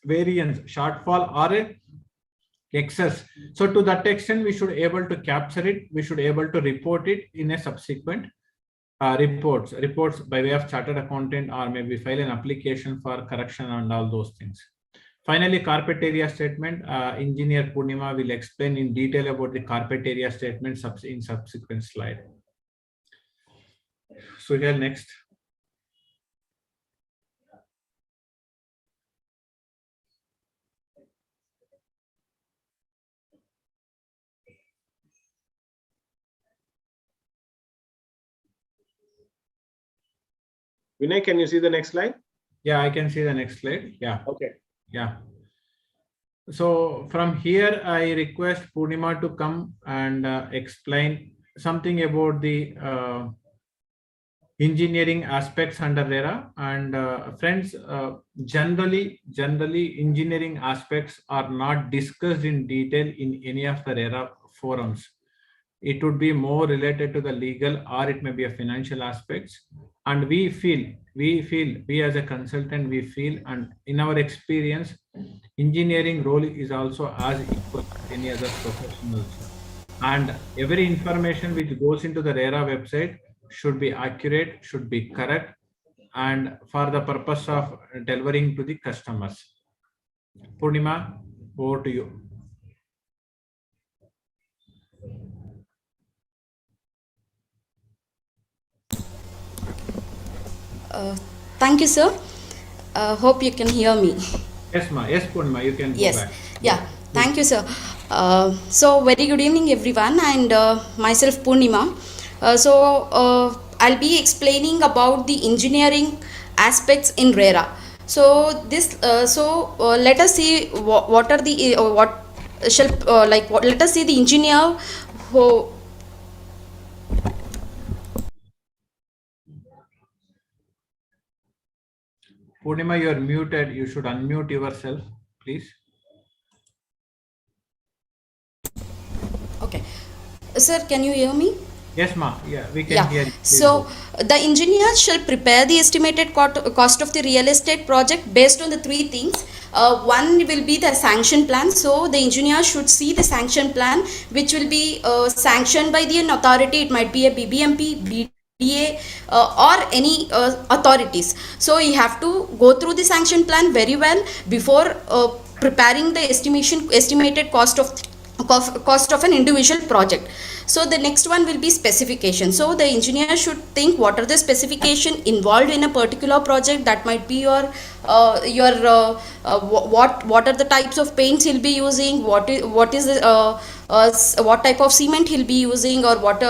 variance, shortfall or a excess. So to that extent, we should able to capture it. We should able to report it in a subsequent reports by way of chartered accountant, or maybe file an application for correction and all those things. Finally, carpet area statement. Engineer Poornima will explain in detail about the carpet area statement in subsequent slide. Suhail, next. Vinay, can you see the next slide? Yeah, I can see the next slide. Yeah. Okay. Yeah. So from here, I request Poornima to come and explain something about the engineering aspects under RERA. And friends, generally engineering aspects are not discussed in detail in any of the RERA forums. it would be more related to the legal, or it may be a financial aspects. And we as a consultant, we feel, and in our experience, engineering role is also as equal as any other professionals. And every information which goes into the RERA website should be accurate, should be correct, and for the purpose of delivering to the customers. Poornima, over to you. Thank you, sir. Hope you can hear me. Yes, ma. Yes, Poornima, you can Yes. go back. Yeah. Thank you, sir. So very good evening, everyone, and myself Poornima. I'll be explaining about the engineering aspects in RERA. So this, let us see what are the let us see the engineer who. Poornima, you are muted. You should unmute yourself, please. Okay. Sir, can you hear me? Yes, ma. Yeah, we can hear you. So the engineer shall prepare the estimated cost of the real estate project based on the three things. One will be the sanction plan. So the engineer should see the sanction plan, which will be sanctioned by the authority. It might be a BBMP, BDA, or any authorities. So you have to go through the sanction plan very well before preparing the estimated cost of an individual project. So the next one will be specification. So the engineer should think what are the specification involved in a particular project. That might be your what are the types of paints he'll be using, what type of cement he'll be using, or what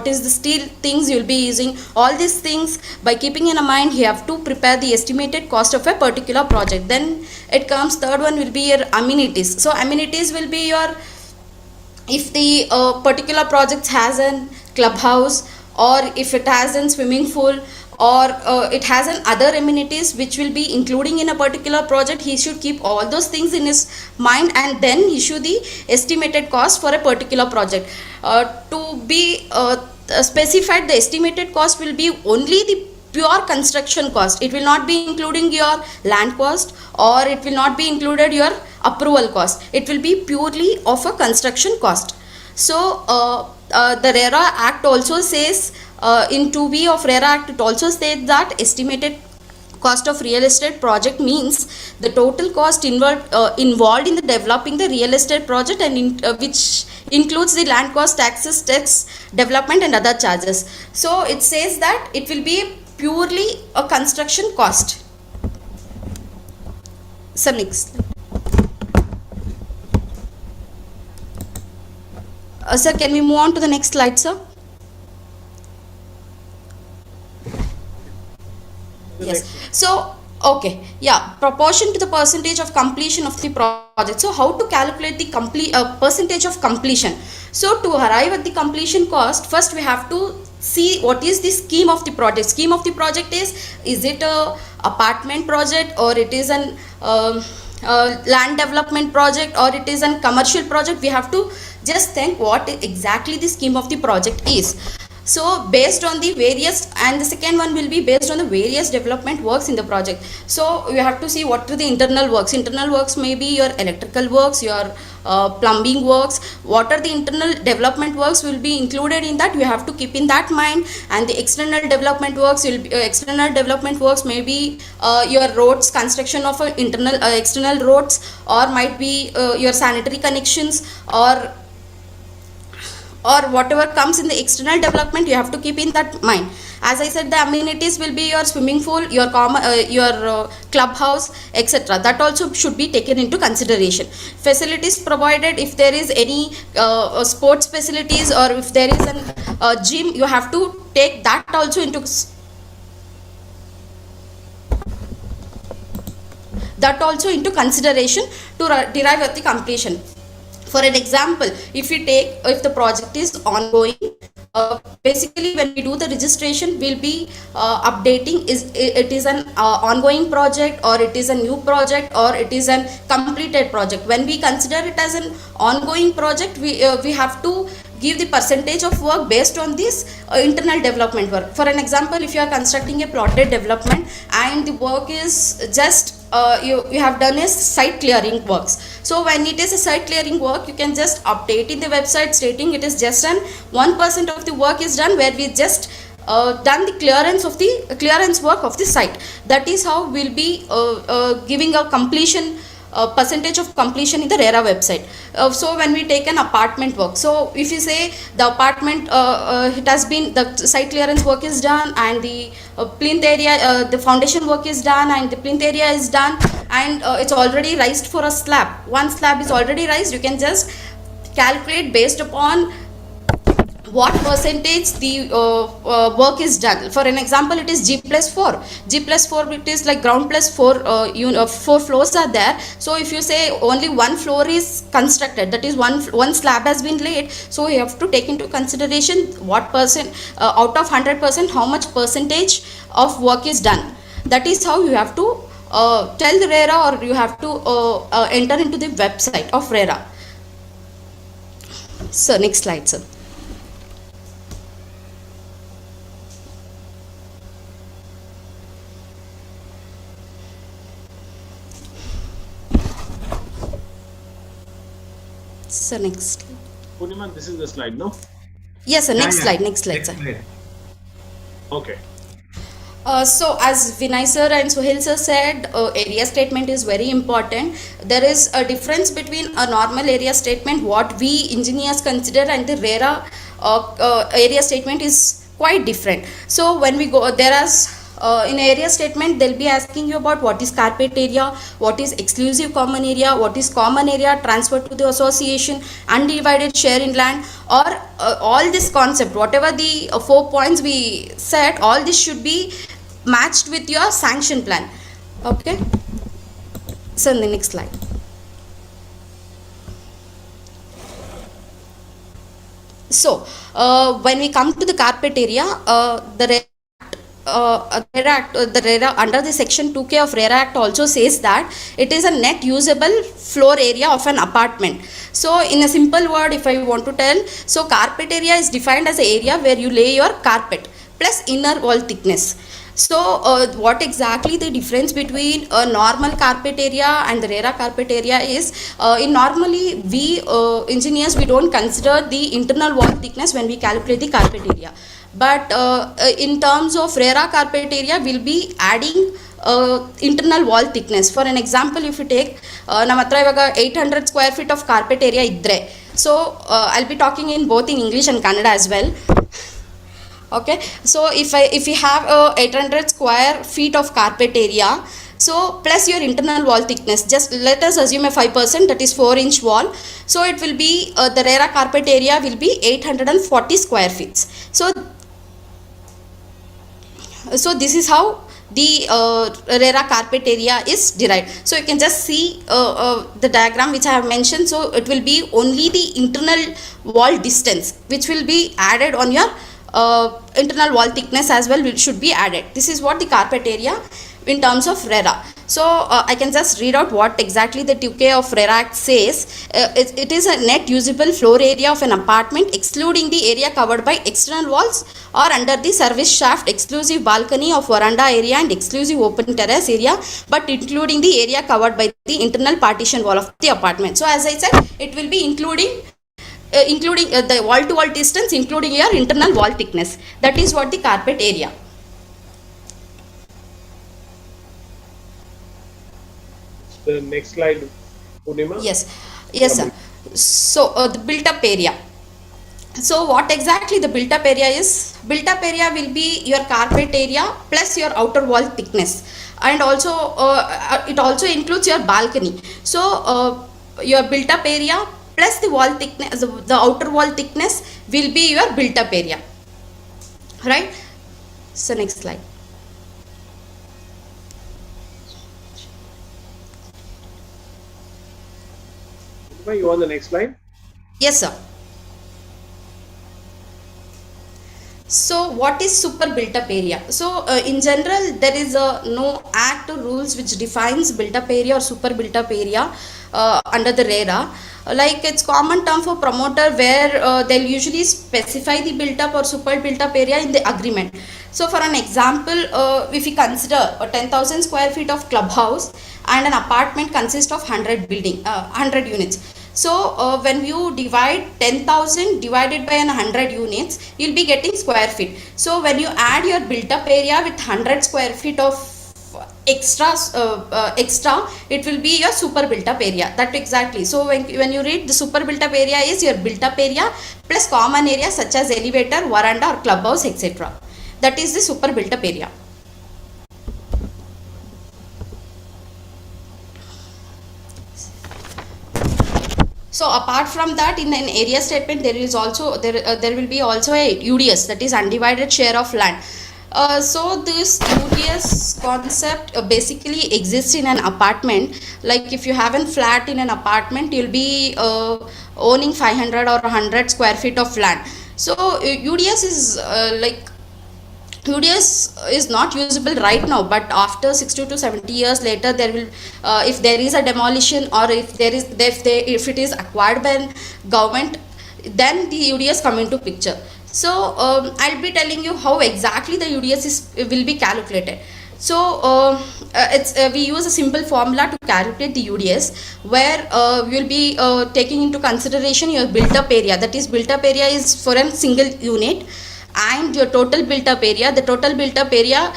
is the steel things you'll be using. All these things, by keeping in mind, you have to prepare the estimated cost of a particular project. Then it comes, third one will be your amenities. So amenities will be your, if the particular project has a clubhouse, or if it has a swimming pool, or it has an other amenities which will be including in a particular project, he should keep all those things in his mind and then issue the estimated cost for a particular project. To be specified, the estimated cost will be only the pure construction cost. It will not be including your land cost, or it will not be included your approval cost. It will be purely of a construction cost. So the RERA Act also says, in 2B of RERA Act, it also says that estimated cost of real estate project means the total cost involved in the developing the real estate project, and which includes the land cost, taxes, tax, development, and other charges. So it says that it will be purely a construction cost. So next. Sir, can we move on to the next slide, sir? Yes. So, okay. Yeah. Proportion to the percentage of completion of the project. So, how to calculate the percentage of completion? So, to arrive at the completion cost, first we have to see what is the scheme of the project. Scheme of the project is it a apartment project, or it is an land development project, or it is a commercial project? We have to just think what exactly the scheme of the project is. So based on the various, and the second one will be based on the various development works in the project. So we have to see what are the internal works. Internal works may be your electrical works, your plumbing works. What are the internal development works will be included in that. We have to keep in that mind. And the external development works will be, external development works may be your roads, construction of internal external roads, or might be your sanitary connections, or whatever comes in the external development. You have to keep in that mind. As I said, the amenities will be your swimming pool, your clubhouse, etc. That also should be taken into consideration. Facilities provided, if there is any sports facilities, or if there is a gym, you have to take that also into consideration to derive at the completion. For an example, if the project is ongoing, basically when we do the registration, we'll be updating it is an ongoing project, or it is a new project, or it is a completed project. When we consider it as an ongoing project, we have to give the percentage of work based on this internal development work. For an example, if you are constructing a plotted development and the work is just you have done a site clearing works. So when it is a site clearing work, you can just update in the website stating it is just an 1% of the work is done, where we just done the clearance work of the site. That is how we'll be giving a completion percentage of completion in the RERA website. So when we take an apartment work, so if you say the apartment it has been, the site clearance work is done and the plinth area, the foundation work is done and the plinth area is done, and it's already raised for a slab. One slab is already raised. You can just calculate based upon what percentage the work is done. For an example, it is G+4. G+4, it is like ground plus 4 4 floors are there. So if you say only one floor is constructed, that is one slab has been laid, so you have to take into consideration what percent out of 100%, how much percentage of work is done. That is how you have to tell the RERA, or you have to enter into the website of RERA. So next slide, sir. So next. Poornima, this is the slide, no? Yes, sir. Next Yeah. slide. Next slide, Next sir. slide. Okay. So as Vinay sir and Suhail sir said, area statement is very important. There is a difference between a normal area statement, what we engineers consider, and the RERA area statement is quite different. So when we go, there is in area statement, they'll be asking you about what is carpet area, what is exclusive common area, what is common area transferred to the association, undivided share in land, or all this concept, whatever the 4 points we set, all this should be matched with your sanction plan. Okay. So in the next slide. So when we come to the carpet area, the RERA under the section 2K of RERA Act also says that it is a net usable floor area of an apartment. So in a simple word, if I want to tell, so carpet area is defined as an area where you lay your carpet plus inner wall thickness. So what exactly the difference between a normal carpet area and the RERA carpet area is, in normally we engineers, we don't consider the internal wall thickness when we calculate the carpet area. But in terms of RERA carpet area, we'll be adding internal wall thickness. For an example, if you take namatra ivaga 800 square feet of carpet area idre, so I'll be talking in both in English and Kannada as well. Okay, so if you have 800 square feet of carpet area, so plus your internal wall thickness, just let us assume a 5%, that is 4-inch wall. So it will be the RERA carpet area will be 840 square feet. So this is how the RERA carpet area is derived. So you can just see the diagram which I have mentioned. So it will be only the internal wall distance which will be added on your internal wall thickness as well, which should be added. This is what the carpet area in terms of RERA. So I can just read out what exactly the 2K of RERA Act says. It is a net usable floor area of an apartment excluding the area covered by external walls or under the service shaft, exclusive balcony of veranda area and exclusive open terrace area, but including the area covered by the internal partition wall of the apartment. So as I said, it will be including the wall to wall distance, including your internal wall thickness. That is what the carpet area. The next slide, Poornima. Yes, sir. So the built up area. So what exactly the built up area is? Built up area will be your carpet area plus your outer wall thickness, and also it also includes your balcony. So your built up area plus the wall thickness, the outer wall thickness will be your built up area, right? So next slide. You want the next slide? Yes, sir. So what is super built up area? So in general, there is no act or rules which defines built up area or super built up area under the RERA. Like it's common term for promoter where they'll usually specify the built up or super built up area in the agreement. So for an example, if we consider a 10,000 square feet of clubhouse and an apartment consists of 100 units. So when you divide 10,000 divided by 100 units, you'll be getting square feet. So when you add your built up area with 100 square feet of extra, it will be your super built up area. That exactly. So when you read, the super built up area is your built up area plus common area such as elevator, veranda or clubhouse, etc. That is the super built up area. So apart from that, in an area statement, there is also there will be also a UDS, that is undivided share of land. So this UDS concept basically exists in an apartment. Like if you have a flat in an apartment, you'll be owning 500 or 100 square feet of land. So UDS is UDS is not usable right now, but after 60 to 70 years later, there will, if there is a demolition or if it is acquired by government, then the UDS come into picture. So I'll be telling you how exactly the UDS will be calculated. So we use a simple formula to calculate the UDS, where we will be taking into consideration your built up area. That is, built up area is for a single unit, and your total built up area, the total built up area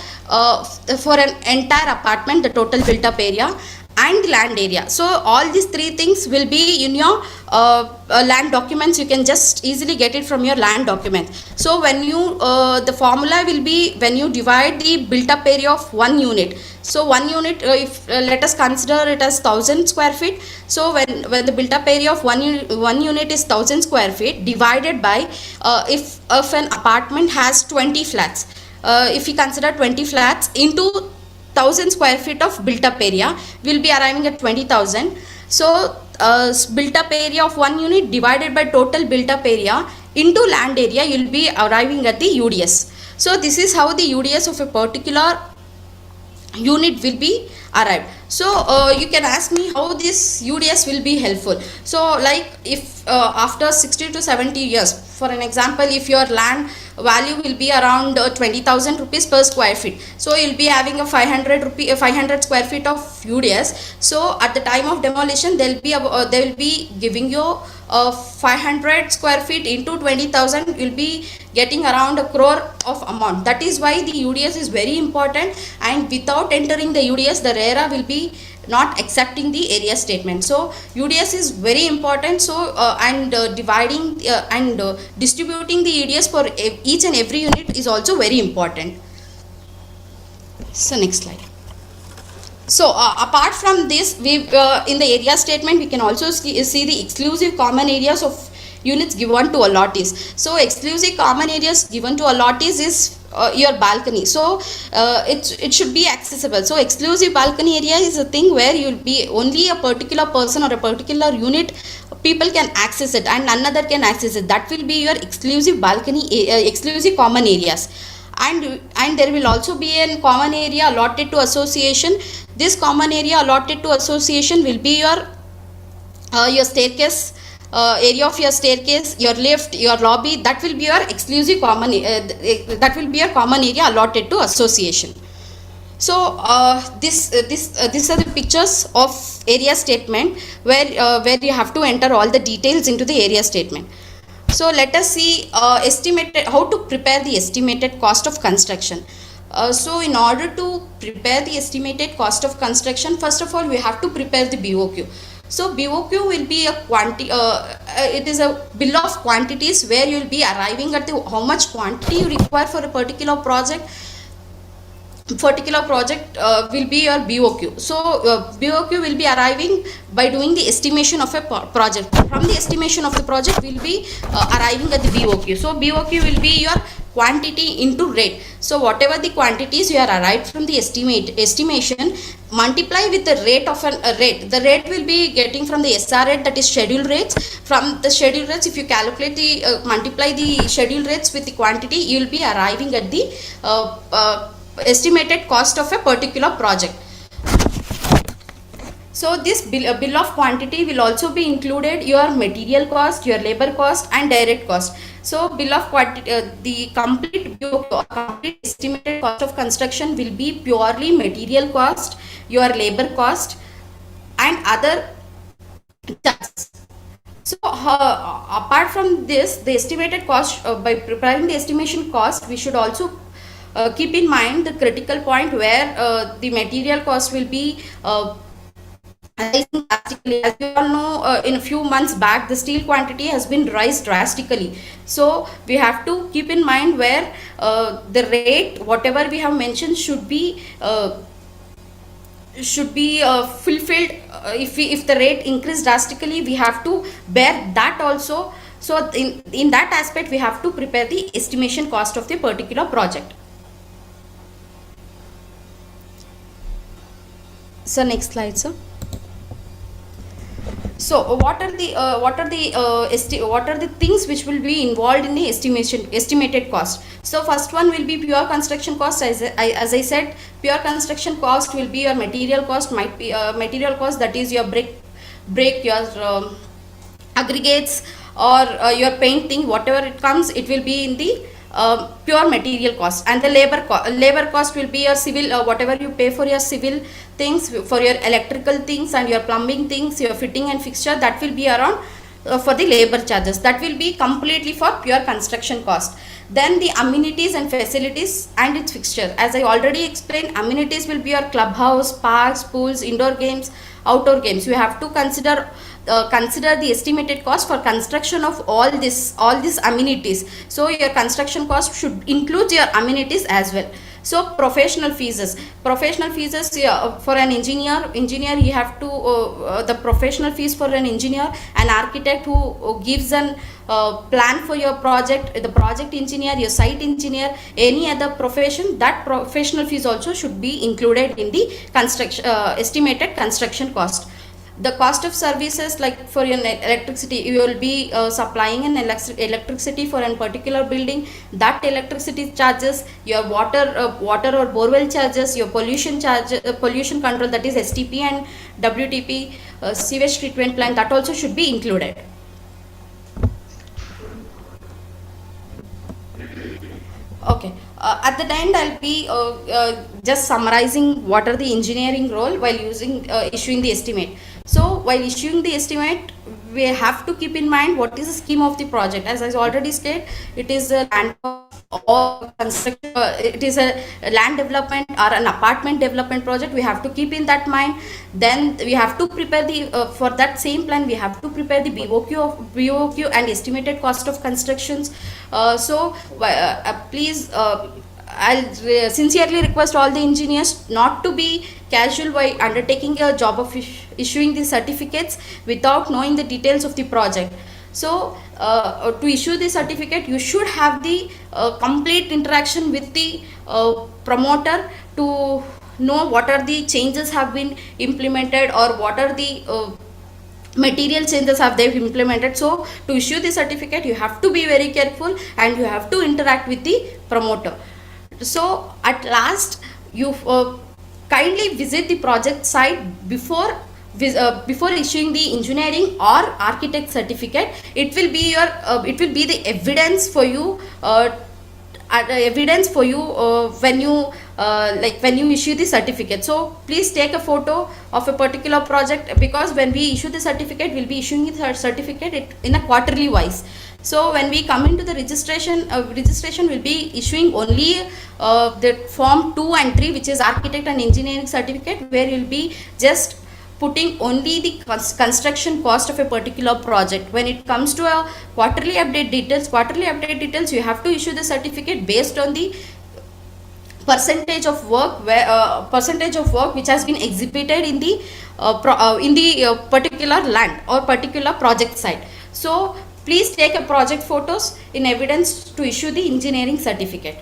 for an entire apartment, the total built up area, and land area. So all these three things will be in your land documents. You can just easily get it from your land document. So when you the formula will be when you divide the built up area of one unit. So one unit, if let us consider it as 1000 square feet. So when the built up area of one unit is 1000 square feet, divided by if an apartment has 20 flats, if we consider 20 flats into 1000 square feet of built up area, will be arriving at 20,000. So built up area of one unit divided by total built up area into land area, you will be arriving at the UDS. So this is how the UDS of a particular unit will be arrived. So you can ask me how this UDS will be helpful. So like if after 60 to 70 years, for an example, if your land value will be around 20,000 rupees per square feet, so you'll be having a 500 square feet of UDS. So at the time of demolition, they will be giving you 500 square feet into 20,000, you'll be getting around 1 crore of amount. That is why the UDS is very important, and without entering the UDS, the RERA will be not accepting the area statement. So UDS is very important. So dividing and distributing the UDS for each and every unit is also very important. So next slide. So apart from this, we in the area statement we can also see the exclusive common areas of units given to allottees. So exclusive common areas given to allottees is your balcony. So it should be accessible. So exclusive balcony area is a thing where you'll be only a particular person or a particular unit people can access it and another can access it. That will be your exclusive balcony, exclusive common areas. And there will also be a common area allotted to association. This common area allotted to association will be your staircase, area of your staircase, your lift, your lobby. That will be your exclusive common. That will be your common area allotted to association. So these are the pictures of area statement where you have to enter all the details into the area statement. So let us see how to prepare the estimated cost of construction. So in order to prepare the estimated cost of construction, first of all we have to prepare the BOQ. So BOQ will be a it is a bill of quantities where you will be arriving at how much quantity you require for a particular project. Will be your BOQ. So BOQ will be arriving by doing the estimation of a project. From the estimation of the project will be arriving at the BOQ. So BOQ will be your quantity into rate. So whatever the quantities you are arrived from the estimation, multiply with the rate of a rate. The rate will be getting from the SR rate, that is schedule rates. From the schedule rates, if you calculate the multiply the schedule rates with the quantity, you will be arriving at the estimated cost of a particular project. So this bill of quantity will also be included your material cost, your labor cost and direct cost. So bill of quantity, the complete estimated cost of construction will be purely material cost, your labor cost and other charges. So apart from this, the estimated cost, by preparing the estimation cost, we should also keep in mind the critical point where the material cost will be rising drastically. As you all know, in a few months back, the steel quantity has been raised drastically. So we have to keep in mind where the rate, whatever we have mentioned, should be fulfilled. If the rate increase drastically, we have to bear that also. So in that aspect, we have to prepare the estimation cost of the particular project. So next slide, sir. So what are the things which will be involved in the estimated cost? So first one will be pure construction cost. As I said, pure construction cost will be your material cost, might be material cost, that is your brick, your aggregates or your painting, whatever it comes, it will be in the pure material cost. And the labor cost will be your civil, whatever you pay for your civil things, for your electrical things and your plumbing things, your fitting and fixture, that will be around for the labor charges. That will be completely for pure construction cost. Then the amenities and facilities and its fixture. As I already explained, amenities will be your clubhouse, parks, pools, indoor games, outdoor games. You have to consider the estimated cost for construction of all these amenities. So your construction cost should include your amenities as well. So professional fees. Yeah, for an engineer you have to the professional fees for an engineer, an architect who gives an plan for your project, the project engineer, your site engineer, any other profession, that professional fees also should be included in the construction estimated construction cost. The cost of services, like for your electricity, you will be supplying an electricity for a particular building. That electricity charges, your water or borewell charges, your pollution charge, pollution control, that is STP and WTP, sewage treatment plant, that also should be included. Okay. At the end, I'll be just summarizing what are the engineering role while issuing the estimate. So while issuing the estimate, we have to keep in mind what is the scheme of the project. As I already stated, it is a land or construction, it is a land development or an apartment development project. We have to keep in that mind. Then we have to prepare the for that same plan, we have to prepare the BOQ and estimated cost of constructions. Please, I'll sincerely request all the engineers not to be casual while undertaking a job of issuing the certificates without knowing the details of the project. So to issue the certificate, you should have the complete interaction with the promoter to know what are the changes have been implemented or what are the material changes have they implemented. So to issue the certificate, you have to be very careful and you have to interact with the promoter. So at last, you kindly visit the project site before issuing the engineering or architect certificate. It will be the evidence for you when you issue the certificate. So please take a photo of a particular project, because when we issue the certificate, we'll be issuing the certificate in a quarterly wise. So when we come into the registration will be issuing only the form 2 and 3, which is architect and engineering certificate, where you'll be just putting only the construction cost of a particular project. When it comes to a quarterly update details, you have to issue the certificate based on the percentage of work which has been executed in the particular land or particular project site. So Please take a project photos in evidence to issue the engineering certificate.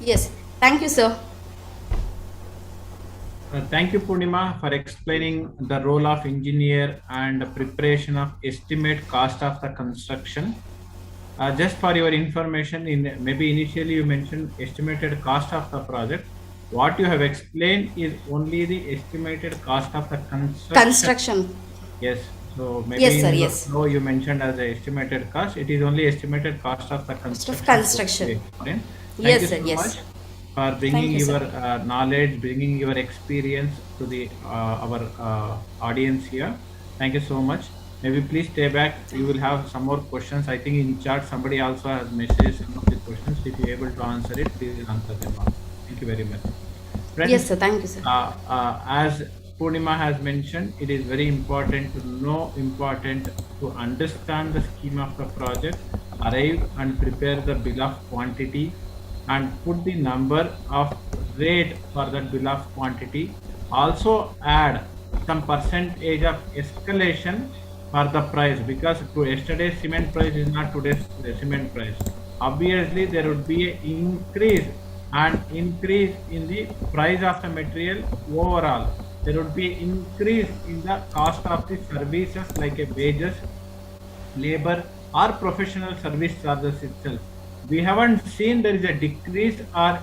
Yes, thank you, sir. Thank you, Poornima, for explaining the role of engineer and preparation of estimate cost of the construction. Just for your information, maybe initially you mentioned estimated cost of the project. What you have explained is only the estimated cost of the construction. Yes. So maybe Yes, sir, in the yes. flow you mentioned as the estimated cost. It is only estimated cost of the construction. Thank Yes, you sir, so yes. much for bringing you, your sir. knowledge, bringing your experience to the our audience here. Thank you so much. Maybe please stay back. You will have some more questions. I think in chat somebody also has messaged some of the questions. If you're able to answer it, please answer them also. Thank you very much. Friends, Yes, sir. Thank you, sir. As Poornima has mentioned, it is very important to understand the scheme of the project, arrive and prepare the bill of quantity, and put the number of rate for that bill of quantity. Also add some percentage of escalation for the price, because to yesterday's cement price is not today's cement price. Obviously, there would be an increase in the price of the material overall. There would be increase in the cost of the services like a wages, labor, or professional service charges itself. We haven't seen there is a decrease or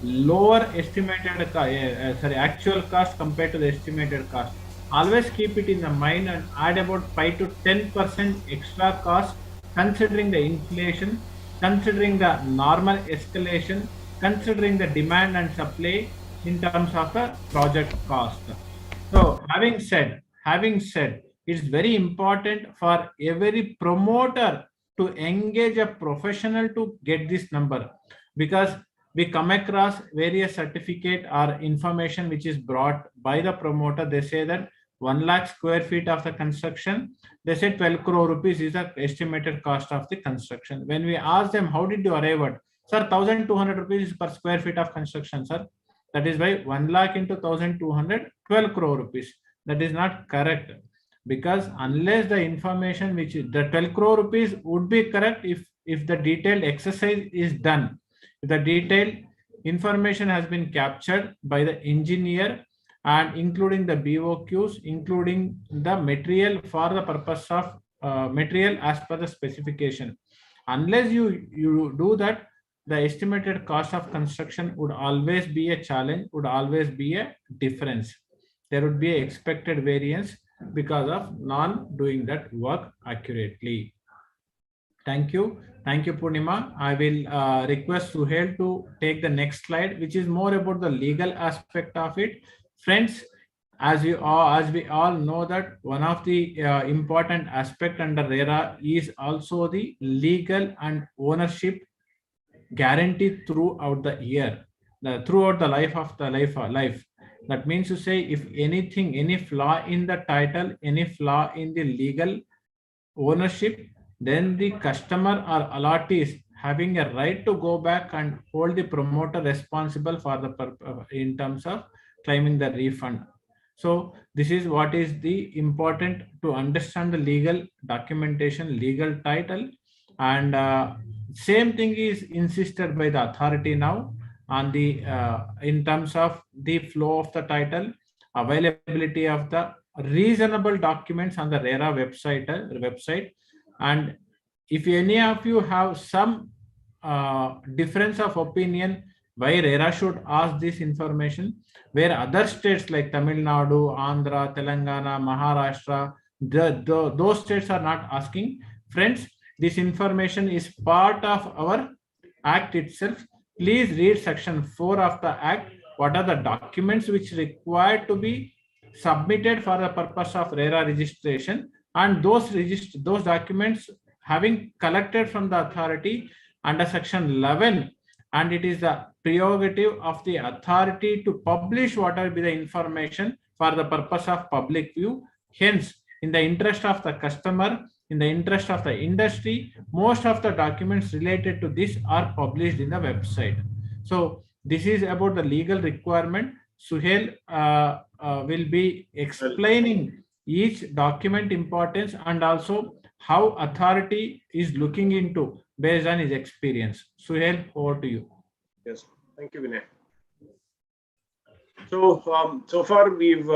lower estimated actual cost compared to the estimated cost. Always keep it in the mind and add about 5 to 10% extra cost, considering the inflation, considering the normal escalation, considering the demand and supply in terms of the project cost. So having said, it's very important for every promoter to engage a professional to get this number, because we come across various certificate or information which is brought by the promoter. They say that 1 lakh square feet of the construction, they say 12 crore rupees is the estimated cost of the construction. When we ask them, how did you arrive at? Sir, 1200 rupees per square feet of construction, sir. That is why 1 lakh into 1200, 12 crore rupees. That is not correct, because unless the information which is the 12 crore rupees would be correct if the detailed exercise is done. If the detailed information has been captured by the engineer and including the BOQs, including the material for the purpose of material as per the specification. Unless you do that, the estimated cost of construction would always be a challenge, would always be a difference. There would be expected variance because of non doing that work accurately. Thank you. Thank you, Poornima. I will request Suhail to take the next slide, which is more about the legal aspect of it. Friends, as we all know that one of the important aspect under RERA is also the legal and ownership guaranteed throughout the year, throughout the life of the life. That means to say, if anything, any flaw in the title, any flaw in the legal ownership, then the customer or allottees having a right to go back and hold the promoter responsible for the in terms of claiming the refund. So this is what is the important to understand the legal documentation, legal title, and same thing is insisted by the authority now on the in terms of the flow of the title, availability of the reasonable documents on the RERA website. And if any of you have some difference of opinion why RERA should ask this information, where other states like Tamil Nadu, Andhra, Telangana, Maharashtra, those states are not asking, friends, this information is part of our act itself. Please read section 4 of the act. What are the documents which required to be submitted for the purpose of RERA registration, and those documents having collected from the authority under section 11, and it is the prerogative of the authority to publish whatever be the information for the purpose of public view. Hence, in the interest of the customer, in the interest of the industry, most of the documents related to this are published in the website. So this is about the legal requirement. Suhail will be explaining each document importance and also how authority is looking into based on his experience. Suhail, over to you. Yes, thank you, Vinay. So, so far we've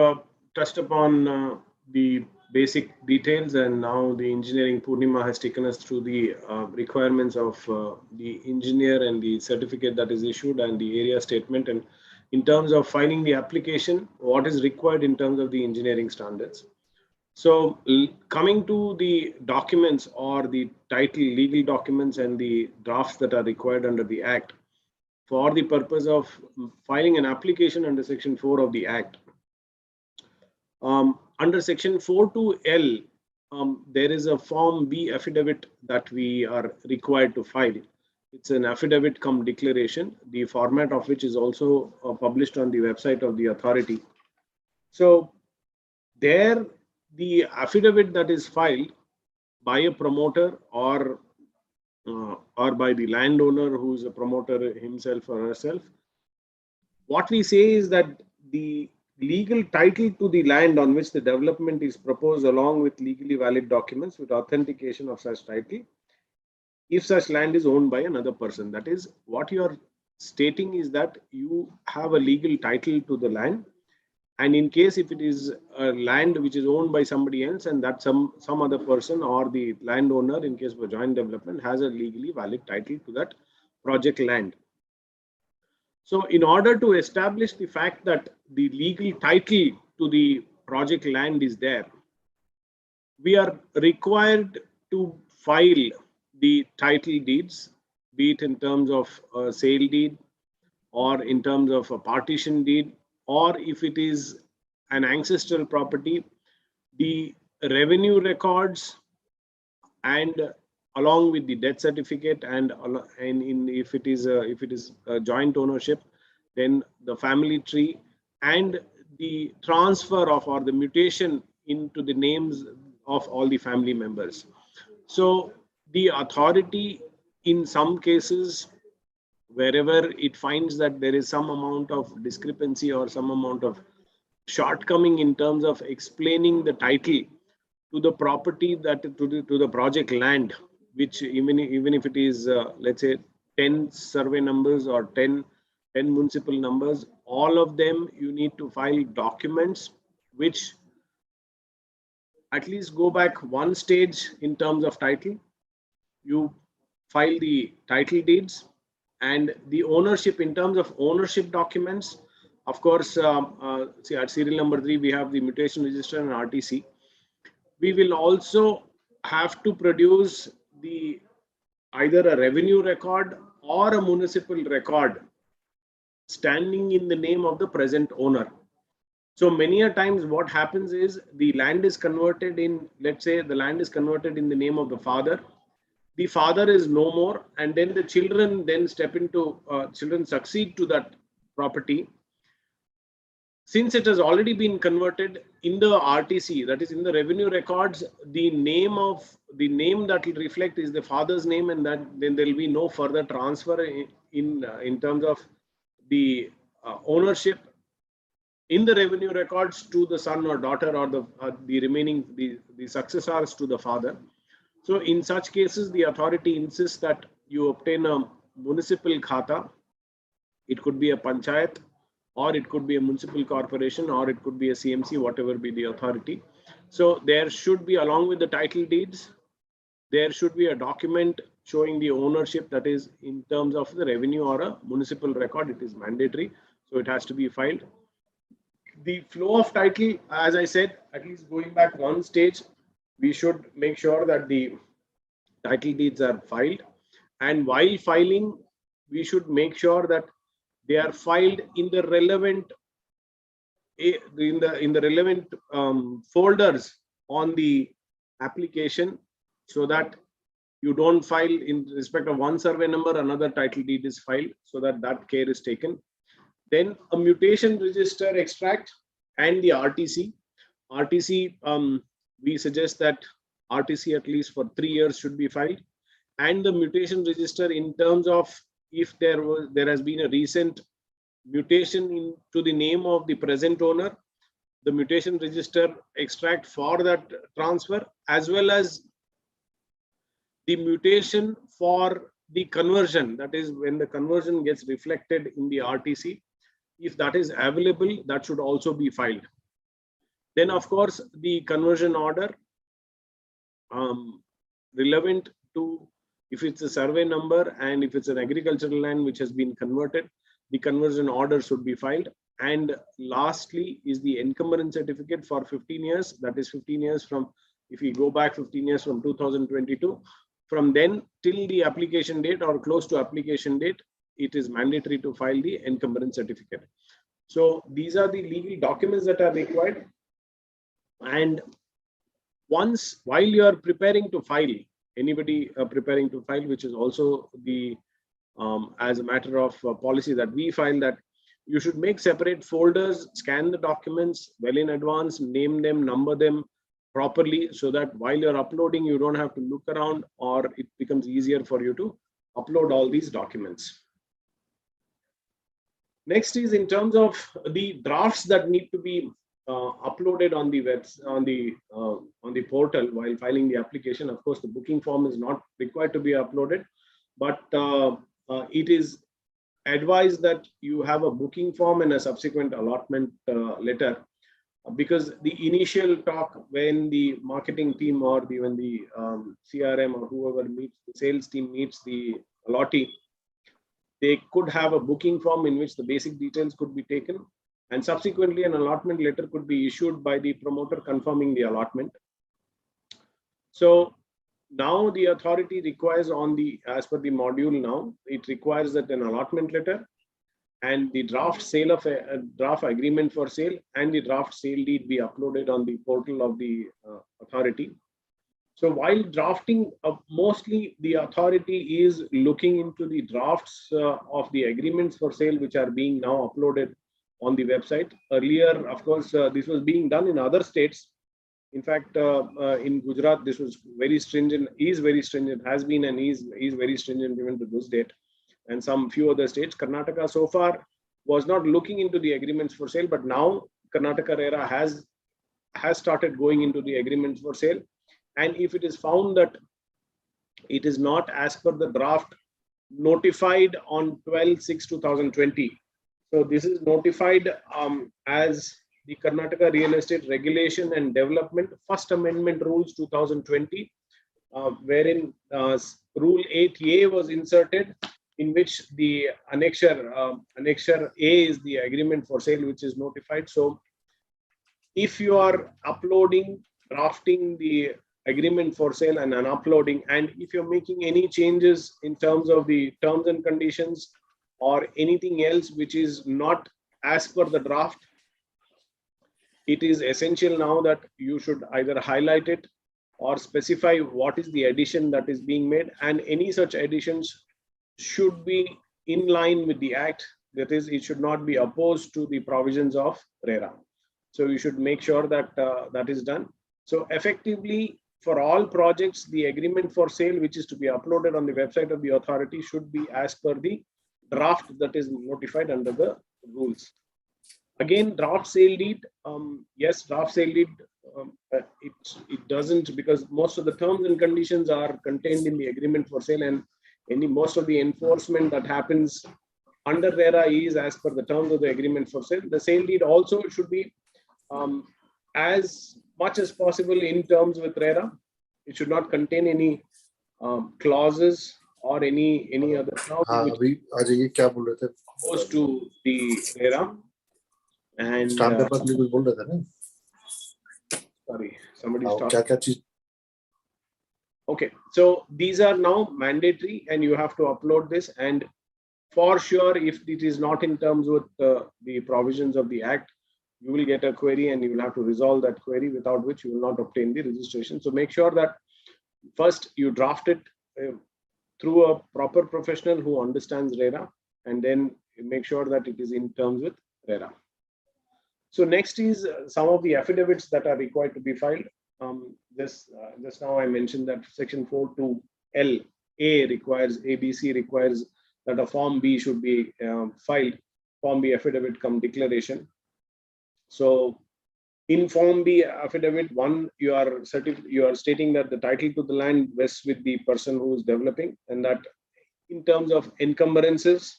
touched upon the basic details, and now the engineering Poornima has taken us through the requirements of the engineer and the certificate that is issued and the area statement. And in terms of filing the application, what is required in terms of the engineering standards. So coming to the documents or the title, legal documents and the drafts that are required under the Act for the purpose of filing an application under Section 4 of the Act. Under Section 4.2L, there is a Form B affidavit that we are required to file. It's an affidavit cum declaration, the format of which is also published on the website of the authority. So there, the affidavit that is filed by a promoter or by the landowner who is a promoter himself or herself, what we say is that the legal title to the land on which the development is proposed, along with legally valid documents with authentication of such title, if such land is owned by another person. That is, what you are stating is that you have a legal title to the land, and in case if it is a land which is owned by somebody else, and that some other person or the landowner, in case of a joint development, has a legally valid title to that project land. So in order to establish the fact that the legal title to the project land is there, we are required to file the title deeds, be it in terms of a sale deed or in terms of a partition deed, or if it is an ancestral property, the revenue records, and along with the death certificate, and if it is a joint ownership, then the family tree and the transfer of or the mutation into the names of all the family members. So the authority, in some cases, wherever it finds that there is some amount of discrepancy or some amount of shortcoming in terms of explaining the title to the property, that to the project land, which even if it is let's say 10 survey numbers or 10 municipal numbers, all of them you need to file documents which at least go back one stage in terms of title. You file the title deeds and the ownership. In terms of ownership documents, of course, see at serial number 3 we have the mutation register and RTC. We will also have to produce the either a revenue record or a municipal record standing in the name of the present owner. So many a times what happens is the land is converted in, let's say the land is converted in the name of the father. The father is no more, and then the children then step into, children succeed to that property. Since it has already been converted in the RTC, that is in the revenue records, the name that will reflect is the father's name, and that then there will be no further transfer in terms of the ownership in the revenue records to the son or daughter, or the remaining the successors to the father. So in such cases, the authority insists that you obtain a municipal khata. It could be a panchayat, or it could be a municipal corporation, or it could be a CMC, whatever be the authority. So there should be, along with the title deeds, there should be a document showing the ownership, that is in terms of the revenue or a municipal record. It is mandatory, so it has to be filed. The flow of title, as I said, at least going back one stage, we should make sure that the title deeds are filed, and while filing, we should make sure that they are filed in the relevant folders on the application, so that you don't file in respect of one survey number, another title deed is filed, so that care is taken. Then a mutation register extract and the RTC. We suggest that RTC at least for 3 years should be filed, and the mutation register in terms of if there has been a recent mutation into the name of the present owner, the mutation register extract for that transfer, as well as the mutation for the conversion, that is when the conversion gets reflected in the RTC. If that is available, that should also be filed. Then of course the conversion order relevant to if it's a survey number and if it's an agricultural land which has been converted, the conversion order should be filed. And lastly is the encumbrance certificate for 15 years. That is 15 years from, if we go back 15 years from 2022, from then till the application date or close to application date, it is mandatory to file the encumbrance certificate. So these are the legal documents that are required. And once, while you are preparing to file, anybody preparing to file, which is also the as a matter of policy that we file, that you should make separate folders, scan the documents well in advance, name them, number them properly, so that while you're uploading, you don't have to look around, or it becomes easier for you to upload all these documents. Next is in terms of the drafts that need to be uploaded on the on the portal while filing the application. Of course, the booking form is not required to be uploaded, but it is advised that you have a booking form and a subsequent allotment letter, because the initial talk when the marketing team or when the CRM or whoever meets, the sales team meets the allottee, they could have a booking form in which the basic details could be taken, and subsequently an allotment letter could be issued by the promoter confirming the allotment. So now the authority requires on the, as per the module now, it requires that an allotment letter and the draft sale of a draft agreement for sale and the draft sale deed be uploaded on the portal of the authority. So while drafting, mostly the authority is looking into the drafts of the agreements for sale, which are being now uploaded on the website. Earlier, of course, this was being done in other states. In fact, in Gujarat, this was very stringent, is very stringent, has been and is very stringent even to this date. And some few other states. Karnataka so far was not looking into the agreements for sale, but now Karnataka RERA has started going into the agreements for sale. And if it is found that it is not as per the draft notified on 12/6/2020, so this is notified as the Karnataka Real Estate Regulation and Development First Amendment Rules 2020, wherein Rule 8A was inserted, in which the annexure A is the agreement for sale, which is notified. So if you are uploading, drafting the agreement for sale and uploading, and if you're making any changes in terms of the terms and conditions or anything else which is not as per the draft, it is essential now that you should either highlight it or specify what is the addition that is being made, and any such additions should be in line with the act. That is, it should not be opposed to the provisions of RERA. So you should make sure that that is done. So effectively, for all projects, the agreement for sale, which is to be uploaded on the website of the authority, should be as per the draft that is notified under the rules. Again, draft sale deed, yes, draft sale deed, it doesn't, because most of the terms and conditions are contained in the agreement for sale, and most of the enforcement that happens under RERA is as per the terms of the agreement for sale. The sale deed also should be as much as possible in terms with RERA. It should not contain any clauses or any other clause which is opposed to the RERA. And sorry, somebody started. Okay, so these are now mandatory, and you have to upload this. And for sure, if it is not in terms with the provisions of the Act, you will get a query and you will have to resolve that query, without which you will not obtain the registration. So make sure that first you draft it through a proper professional who understands RERA, and then make sure that it is in terms with RERA. So next is some of the affidavits that are required to be filed. Just now I mentioned that section 4(2)(L) A requires, ABC requires that a form B should be filed. Form B affidavit cum declaration. So in Form B affidavit 1, you are stating that the title to the land vests with the person who is developing, and that in terms of encumbrances,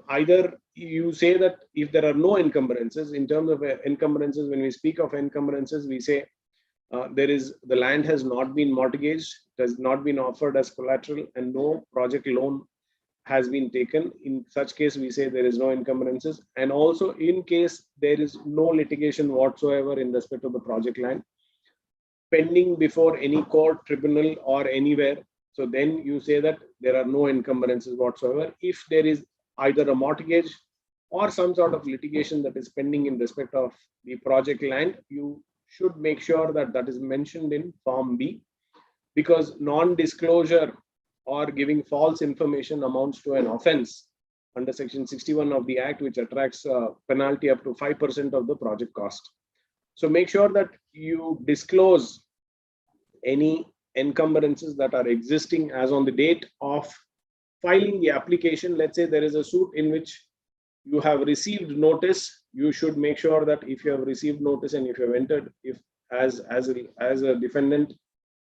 either you say that if there are no encumbrances, in terms of encumbrances, when we speak of encumbrances, we say the land has not been mortgaged, it has not been offered as collateral, and no project loan has been taken. In such case, we say there is no encumbrances. And also in case there is no litigation whatsoever in respect of the project land pending before any court, tribunal, or anywhere, so then you say that there are no encumbrances whatsoever. If there is either a mortgage or some sort of litigation that is pending in respect of the project land, you should make sure that that is mentioned in Form B, because non-disclosure or giving false information amounts to an offense under Section 61 of the Act, which attracts a penalty up to 5% of the project cost. So make sure that you disclose any encumbrances that are existing as on the date of filing the application. Let's say there is a suit in which you have received notice. You should make sure that if you have received notice and if you have entered, if as a defendant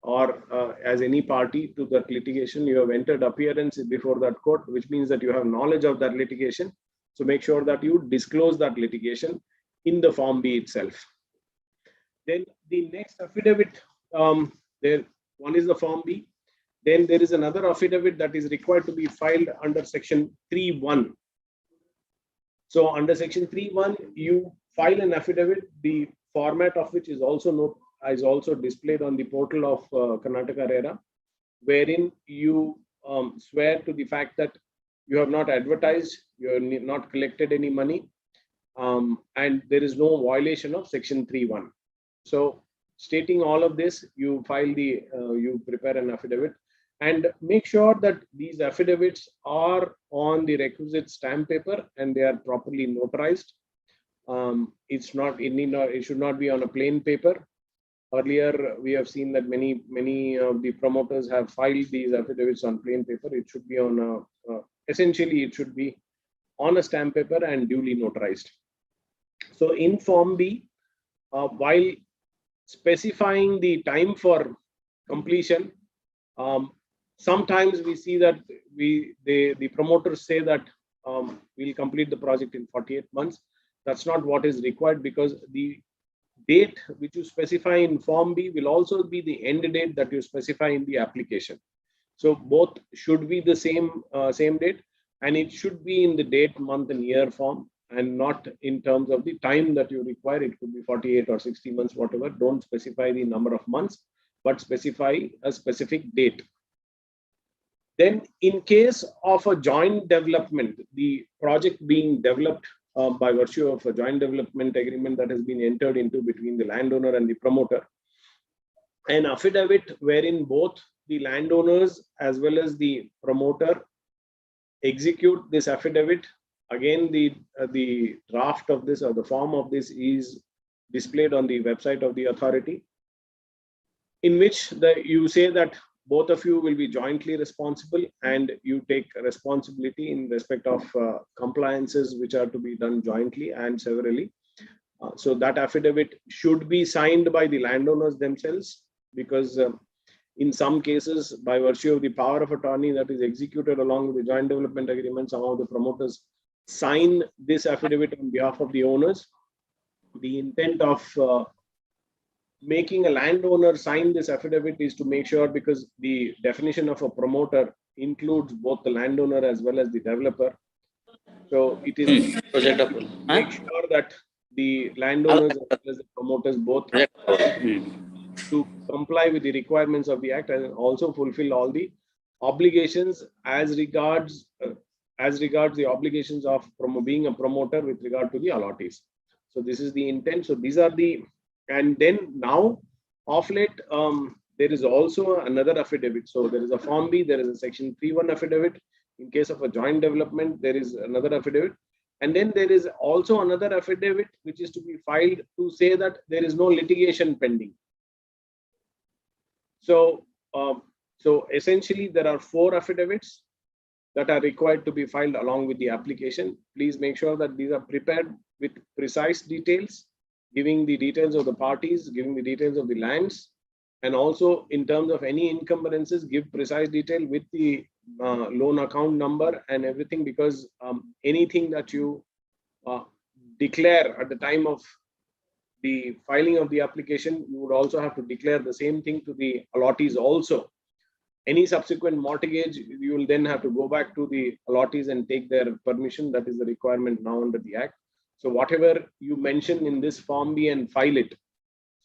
or as any party to that litigation, you have entered appearance before that court, which means that you have knowledge of that litigation. So make sure that you disclose that litigation in the Form B itself. Then the next affidavit, one is the Form B. Then there is another affidavit that is required to be filed under Section 3.1. So under Section 3.1, you file an affidavit, the format of which is also displayed on the portal of Karnataka RERA, wherein you swear to the fact that you have not advertised, you have not collected any money, and there is no violation of Section 3.1. So stating all of this, you prepare an affidavit, and make sure that these affidavits are on the requisite stamp paper and they are properly notarized. It should not be on a plain paper. Earlier, we have seen that many of the promoters have filed these affidavits on plain paper. It should be on essentially it should be on a stamp paper and duly notarized. So in Form B, while specifying the time for completion, sometimes we see that the promoters say that we'll complete the project in 48 months. That's not what is required, because the date which you specify in Form B will also be the end date that you specify in the application. So both should be the same date, and it should be in the date, month, and year form, and not in terms of the time that you require. It could be 48 or 60 months, whatever. Don't specify the number of months, but specify a specific date. Then in case of a joint development, the project being developed by virtue of a joint development agreement that has been entered into between the landowner and the promoter, an affidavit wherein both the landowners as well as the promoter execute this affidavit. Again, the draft of this or the form of this is displayed on the website of the authority, in which you say that both of you will be jointly responsible and you take responsibility in respect of compliances which are to be done jointly and severally. So that affidavit should be signed by the landowners themselves, because in some cases, by virtue of the power of attorney that is executed along with the joint development agreement, some of the promoters sign this affidavit on behalf of the owners. The intent of making a landowner sign this affidavit is to make sure, because the definition of a promoter includes both the landowner as well as the developer. So it is to make sure that the landowners as well as the promoters both to comply with the requirements of the Act and also fulfill all the obligations as regards the obligations of being a promoter with regard to the allottees. So this is the intent. So these are the. And then now, of late, there is also another affidavit. So there is a Form B, there is a Section 3.1 affidavit. In case of a joint development, there is another affidavit. And then there is also another affidavit which is to be filed to say that there is no litigation pending. So, so essentially there are 4 affidavits. that are required to be filed along with the application. Please make sure that these are prepared with precise details, giving the details of the parties, giving the details of the lands, and also in terms of any encumbrances, give precise detail with the loan account number and everything, because anything that you declare at the time of the filing of the application, you would also have to declare the same thing to the allottees also. Any subsequent mortgage, you will then have to go back to the allottees and take their permission. That is the requirement now under the Act. So whatever you mention in this Form B and file it.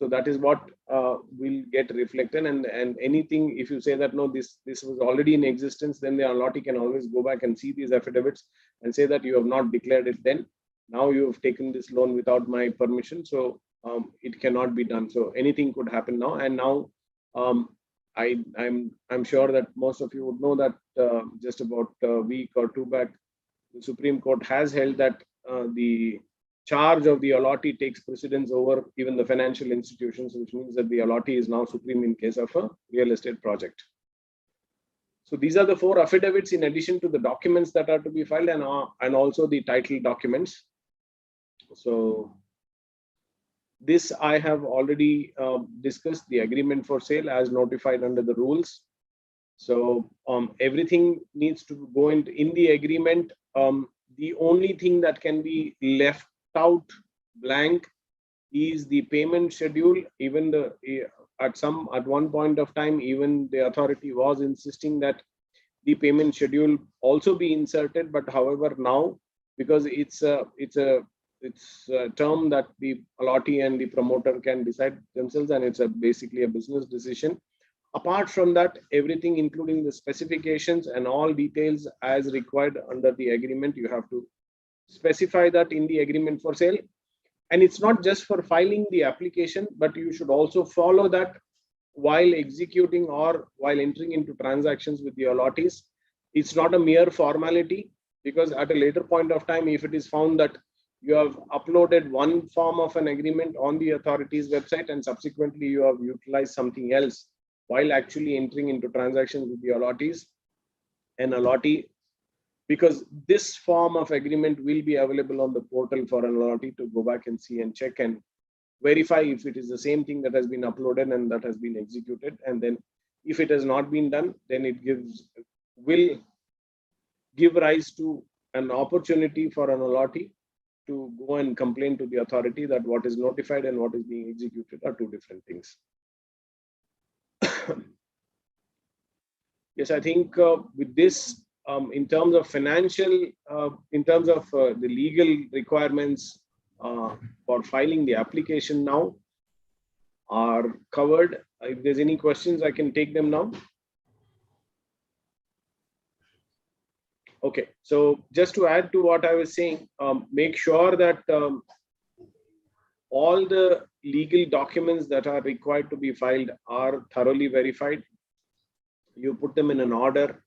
So that is what will get reflected. And anything, if you say that no, this was already in existence, then the allottee can always go back and see these affidavits and say that you have not declared it then. Now you have taken this loan without my permission, so it cannot be done. So anything could happen now. And now I'm sure that most of you would know that just about a week or two back, the Supreme Court has held that the charge of the allottee takes precedence over even the financial institutions, which means that the allottee is now supreme in case of a real estate project. So these are the 4 affidavits in addition to the documents that are to be filed, and also the title documents. So this I have already discussed, the agreement for sale as notified under the rules. So everything needs to go in the agreement. The only thing that can be left out blank is the payment schedule. Even at one point of time, even the authority was insisting that the payment schedule also be inserted. But however, now, because it's a term that the allottee and the promoter can decide themselves, and it's basically a business decision. Apart from that, everything, including the specifications and all details as required under the agreement, you have to specify that in the agreement for sale. And it's not just for filing the application, but you should also follow that while executing or while entering into transactions with the allottees. It's not a mere formality, because at a later point of time, if it is found that you have uploaded one form of an agreement on the authority's website and subsequently you have utilized something else while actually entering into transactions with the allottees, an allottee, because this form of agreement will be available on the portal for an allottee to go back and see and check and verify if it is the same thing that has been uploaded and that has been executed. And then if it has not been done, then it will give rise to an opportunity for an allottee to go and complain to the authority that what is notified and what is being executed are 2 different things. Yes, I think with this, in terms of financial, in terms of the legal requirements for filing the application now are covered. If there's any questions, I can take them now. Okay, so just to add to what I was saying, make sure that all the legal documents that are required to be filed are thoroughly verified. You put them in an order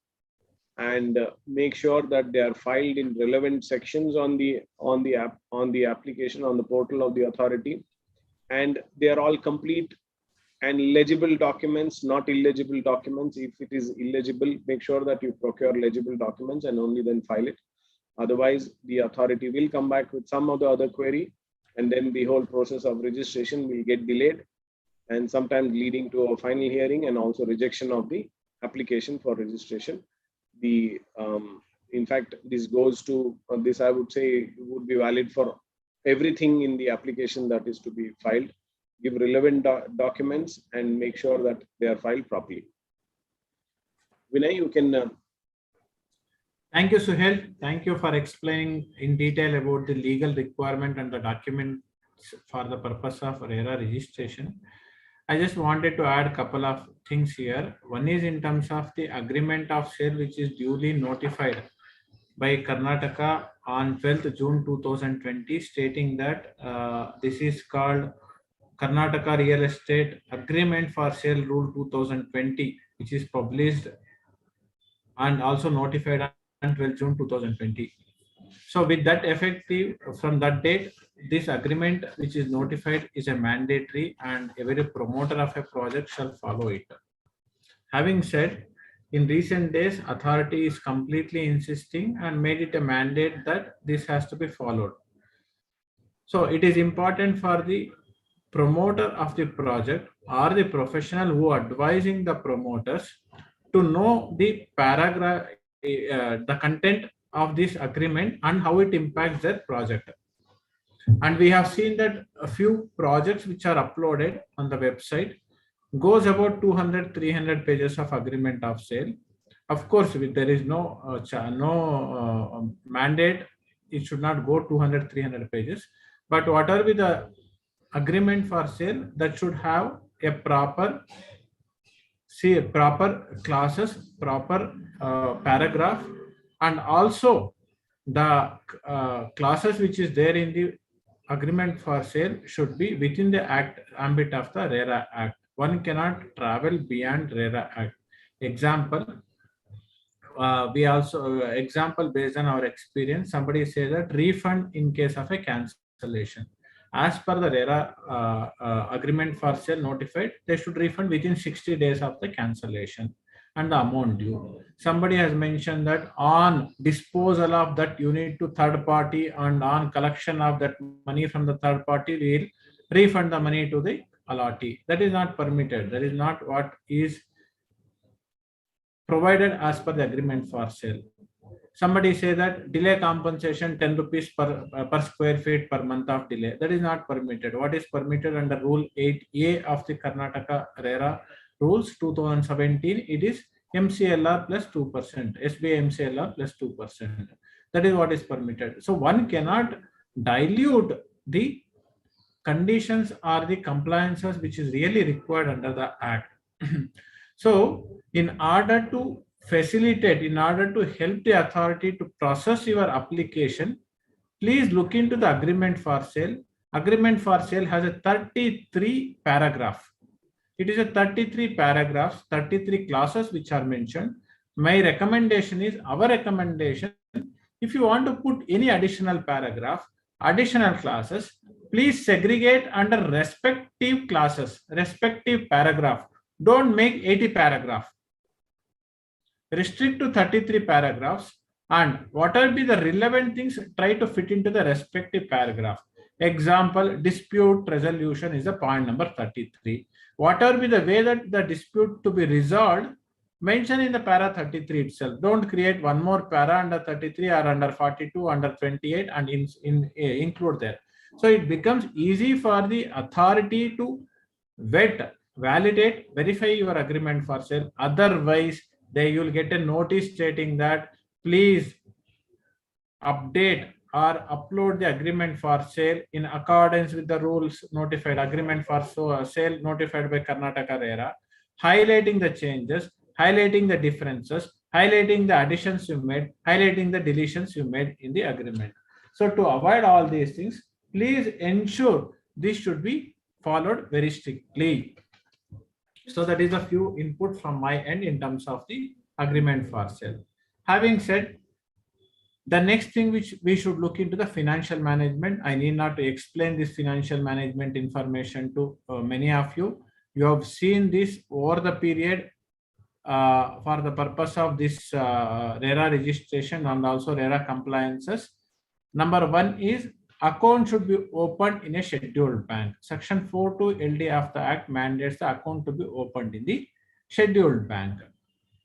and make sure that they are filed in relevant sections on the application on the portal of the authority, and they are all complete and legible documents, not illegible documents. If it is illegible, make sure that you procure legible documents and only then file it. Otherwise, the authority will come back with some of the other query, and then the whole process of registration will get delayed, and sometimes leading to a final hearing and also rejection of the application for registration. In fact, this goes to this, I would say, would be valid for everything in the application that is to be filed. Give relevant documents and make sure that they are filed properly. Vinay, you can. Thank you, Suhail. Thank you for explaining in detail about the legal requirement and the documents for the purpose of RERA registration. I just wanted to add a couple of things here. One is in terms of the agreement of sale, which is duly notified by Karnataka on 12th June 2020, stating that this is called Karnataka Real Estate Agreement for Sale Rule 2020, which is published and also notified on 12 June 2020. So with that effective from that date, this agreement which is notified is a mandatory, and every promoter of a project shall follow it. Having said, in recent days, authority is completely insisting and made it a mandate that this has to be followed. So it is important for the promoter of the project or the professional who are advising the promoters to know the paragraph, the content of this agreement and how it impacts their project. And we have seen that a few projects which are uploaded on the website goes about 200-300 pages of agreement of sale. Of course, there is no mandate, it should not go 200-300 pages, but whatever be the agreement for sale, that should have a proper clauses, proper paragraph, and also the clauses which is there in the agreement for sale should be within the ambit of the RERA Act. One cannot travel beyond RERA Act. Example, we also example based on our experience, somebody says that refund in case of a cancellation. As per the RERA agreement for sale notified, they should refund within 60 days of the cancellation and the amount due. Somebody has mentioned that on disposal of that unit to third party and on collection of that money from the third party, we will refund the money to the allottee. That is not permitted. That is not what is provided as per the agreement for sale. Somebody say that delay compensation 10 rupees per square feet per month of delay. That is not permitted. What is permitted under Rule 8A of the Karnataka RERA rules 2017? It is MCLR plus 2%, SBI MCLR plus 2%. That is what is permitted. So one cannot dilute the conditions or the compliances which is really required under the Act. So in order to facilitate, in order to help the authority to process your application, please look into the agreement for sale. Agreement for sale has a 33 paragraph. It is a 33 paragraphs, 33 clauses which are mentioned. My recommendation is, our recommendation, if you want to put any additional paragraph, additional clauses, please segregate under respective clauses, respective paragraph. Don't make 80 paragraph. Restrict to 33 paragraphs, and whatever be the relevant things, try to fit into the respective paragraph. Example, dispute resolution is the point number 33. Whatever be the way that the dispute to be resolved, mention in the para 33 itself. Don't create one more para under 33 or under 42, under 28 and include there. So it becomes easy for the authority to vet, validate, verify your agreement for sale. Otherwise, you will get a notice stating that please update or upload the agreement for sale in accordance with the rules notified, agreement for sale notified by Karnataka RERA, highlighting the changes, highlighting the differences, highlighting the additions you made, highlighting the deletions you made in the agreement. So to avoid all these things, please ensure this should be followed very strictly. So that is a few input from my end in terms of the agreement for sale. Having said, the next thing which we should look into the financial management. I need not to explain this financial management information to many of you. You have seen this over the period for the purpose of this RERA registration and also RERA compliances. Number one is account should be opened in a scheduled bank. Section 42 LD of the Act mandates the account to be opened in the scheduled bank.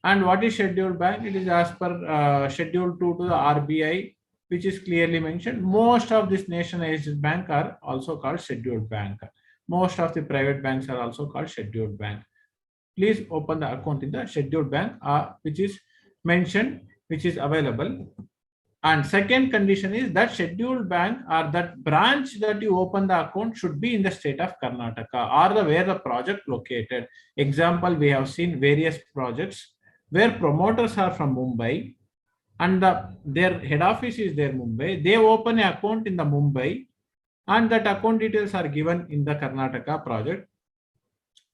And what is scheduled bank? It is as per Schedule 2 to the RBI, which is clearly mentioned. Most of these nationalized banks are also called scheduled bank. Most of the private banks are also called scheduled bank. Please open the account in the scheduled bank, which is mentioned, which is available. And second condition is that scheduled bank or that branch that you open the account should be in the state of Karnataka or where the project located. Example, we have seen various projects where promoters are from Mumbai and their head office is there Mumbai. They open an account in the Mumbai and that account details are given in the Karnataka project.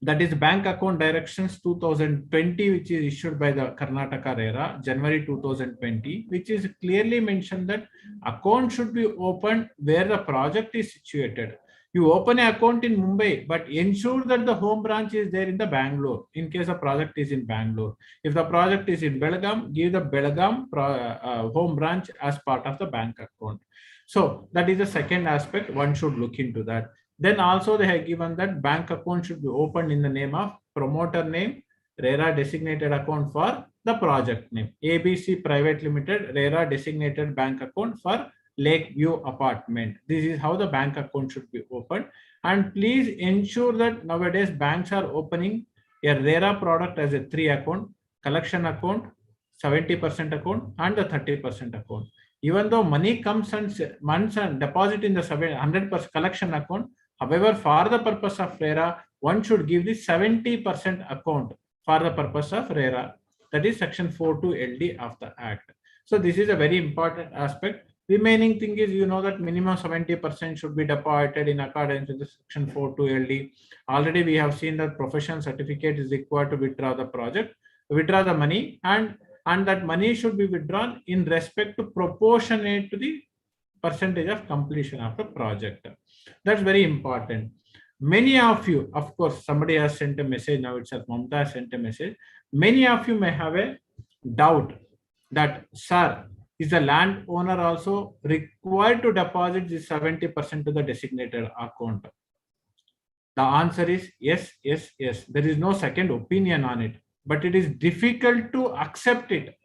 That is Bank Account Directions 2020, which is issued by the Karnataka RERA, January 2020, which is clearly mentioned that account should be opened where the project is situated. You open an account in Mumbai, but ensure that the home branch is there in the Bangalore, in case the project is in Bangalore. If the project is in Belgaum, give the Belgaum home branch as part of the bank account. So that is the second aspect. One should look into that. Then also they have given that bank account should be opened in the name of promoter name, RERA designated account for the project name. ABC Private Limited, RERA designated bank account for Lakeview apartment. This is how the bank account should be opened. And please ensure that nowadays banks are opening a RERA product as a 3 account, collection account, 70% account, and the 30% account. Even though money comes and months and deposit in the 100% collection account, however, for the purpose of RERA, one should give the 70% account for the purpose of RERA. That is section 4.2 LD of the Act. So this is a very important aspect. Remaining thing is, you know, that minimum 70% should be deposited in accordance with the section 4.2 LD. Already we have seen that professional certificate is required to withdraw the project, withdraw the money, and that money should be withdrawn in respect to proportionate to the percentage of completion of the project. That's very important. Many of you, of course, somebody has sent a message now itself, Mamta has sent a message. Many of you may have a doubt that, sir, is the landowner also required to deposit this 70% to the designated account? The answer is yes, yes, yes. There is no second opinion on it, but it is difficult to accept it.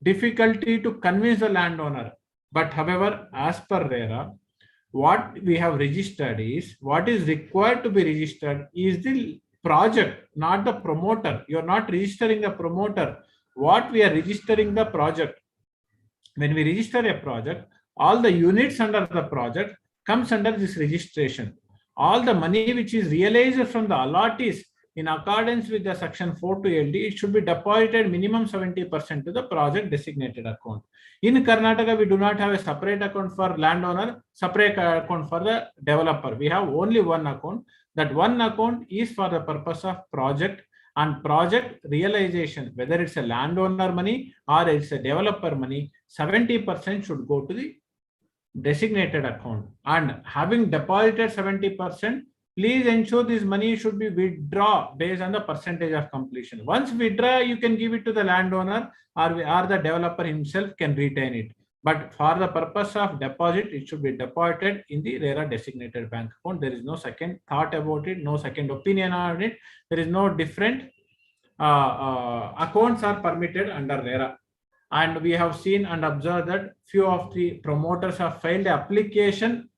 Difficulty to convince the landowner. But however, as per RERA, what we have registered is, what is required to be registered is the project, not the promoter. You are not registering the promoter. What we are registering the project. When we register a project, all the units under the project comes under this registration. All the money which is realized from the allottees in accordance with the section 4.2 LD, it should be deposited minimum 70% to the project designated account. In Karnataka, we do not have a separate account for landowner, separate account for the developer. We have only one account. That one account is for the purpose of project and project realization, whether it's a landowner money or it's a developer money, 70% should go to the designated account. And having deposited 70%, please ensure this money should be withdrawn based on the percentage of completion. Once withdraw, you can give it to the landowner, or the developer himself can retain it. But for the purpose of deposit, it should be deposited in the RERA designated bank account. There is no second thought about it, no second opinion on it. There is no different accounts are permitted under RERA. And we have seen and observed that few of the promoters have filed the application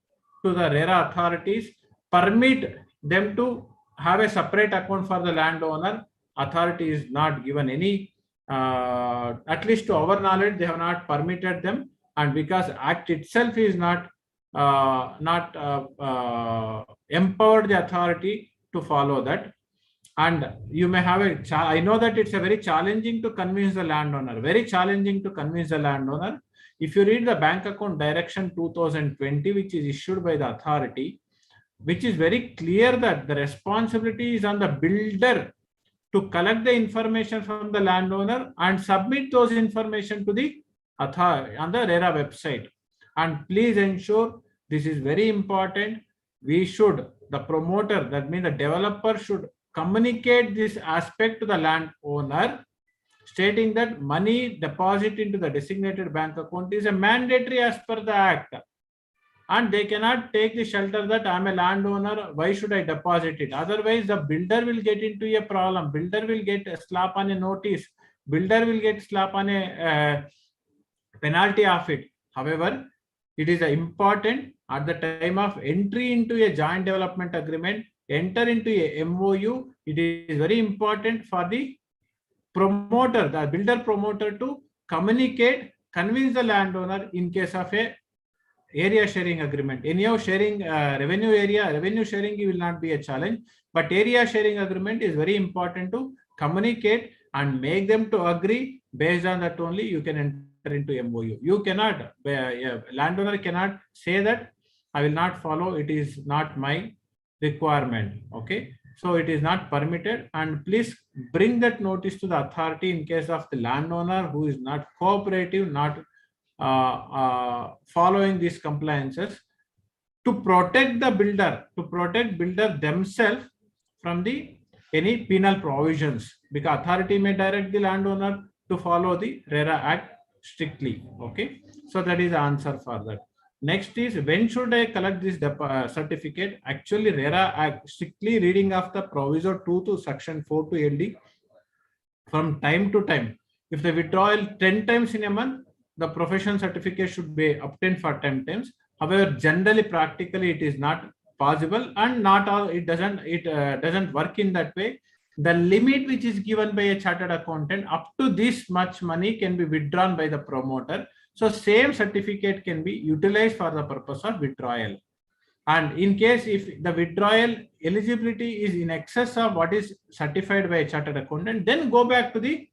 to the RERA authorities, permit them to have a separate account for the landowner. Authority is not given any, at least to our knowledge, they have not permitted them. And because Act itself is not empowered the authority to follow that. And you may have I know that it's a very challenging to convince the landowner, very challenging to convince the landowner. If you read the Bank Account Direction 2020, which is issued by the authority, which is very clear that the responsibility is on the builder to collect the information from the landowner and submit those information to the authority on the RERA website. And please ensure, this is very important, we should, the promoter, that means the developer, should communicate this aspect to the landowner, stating that money deposit into the designated bank account is a mandatory as per the Act. And they cannot take the shelter that I'm a landowner, why should I deposit it? Otherwise, the builder will get into a problem. Builder will get a slap on a notice. Builder will get slap on a penalty of it. However, it is important at the time of entry into a joint development agreement, enter into a MOU. It is very important for the promoter, the builder promoter, to communicate, convince the landowner in case of a area sharing agreement. Anyhow, sharing revenue sharing will not be a challenge, but area sharing agreement is very important to communicate and make them to agree. Based on that only you can enter into MOU. You cannot, landowner cannot say that I will not follow, it is not my requirement. Okay, so it is not permitted, and please bring that notice to the authority in case of the landowner who is not cooperative, not following these compliances. to protect the builder, themselves from the any penal provisions, because authority may direct the landowner to follow the RERA Act strictly. Okay, so that is the answer for that. Next is, when should I collect this certificate? Actually, RERA Act strictly reading of the proviso 2 to section 4 to LD, from time to time. If the withdrawal 10 times in a month, the professional certificate should be obtained for 10 times. However, generally, practically, it is not possible, and not all, it doesn't work in that way. The limit which is given by a chartered accountant, up to this much money can be withdrawn by the promoter. So same certificate can be utilized for the purpose of withdrawal. And in case if the withdrawal eligibility is in excess of what is certified by a chartered accountant, then go back to the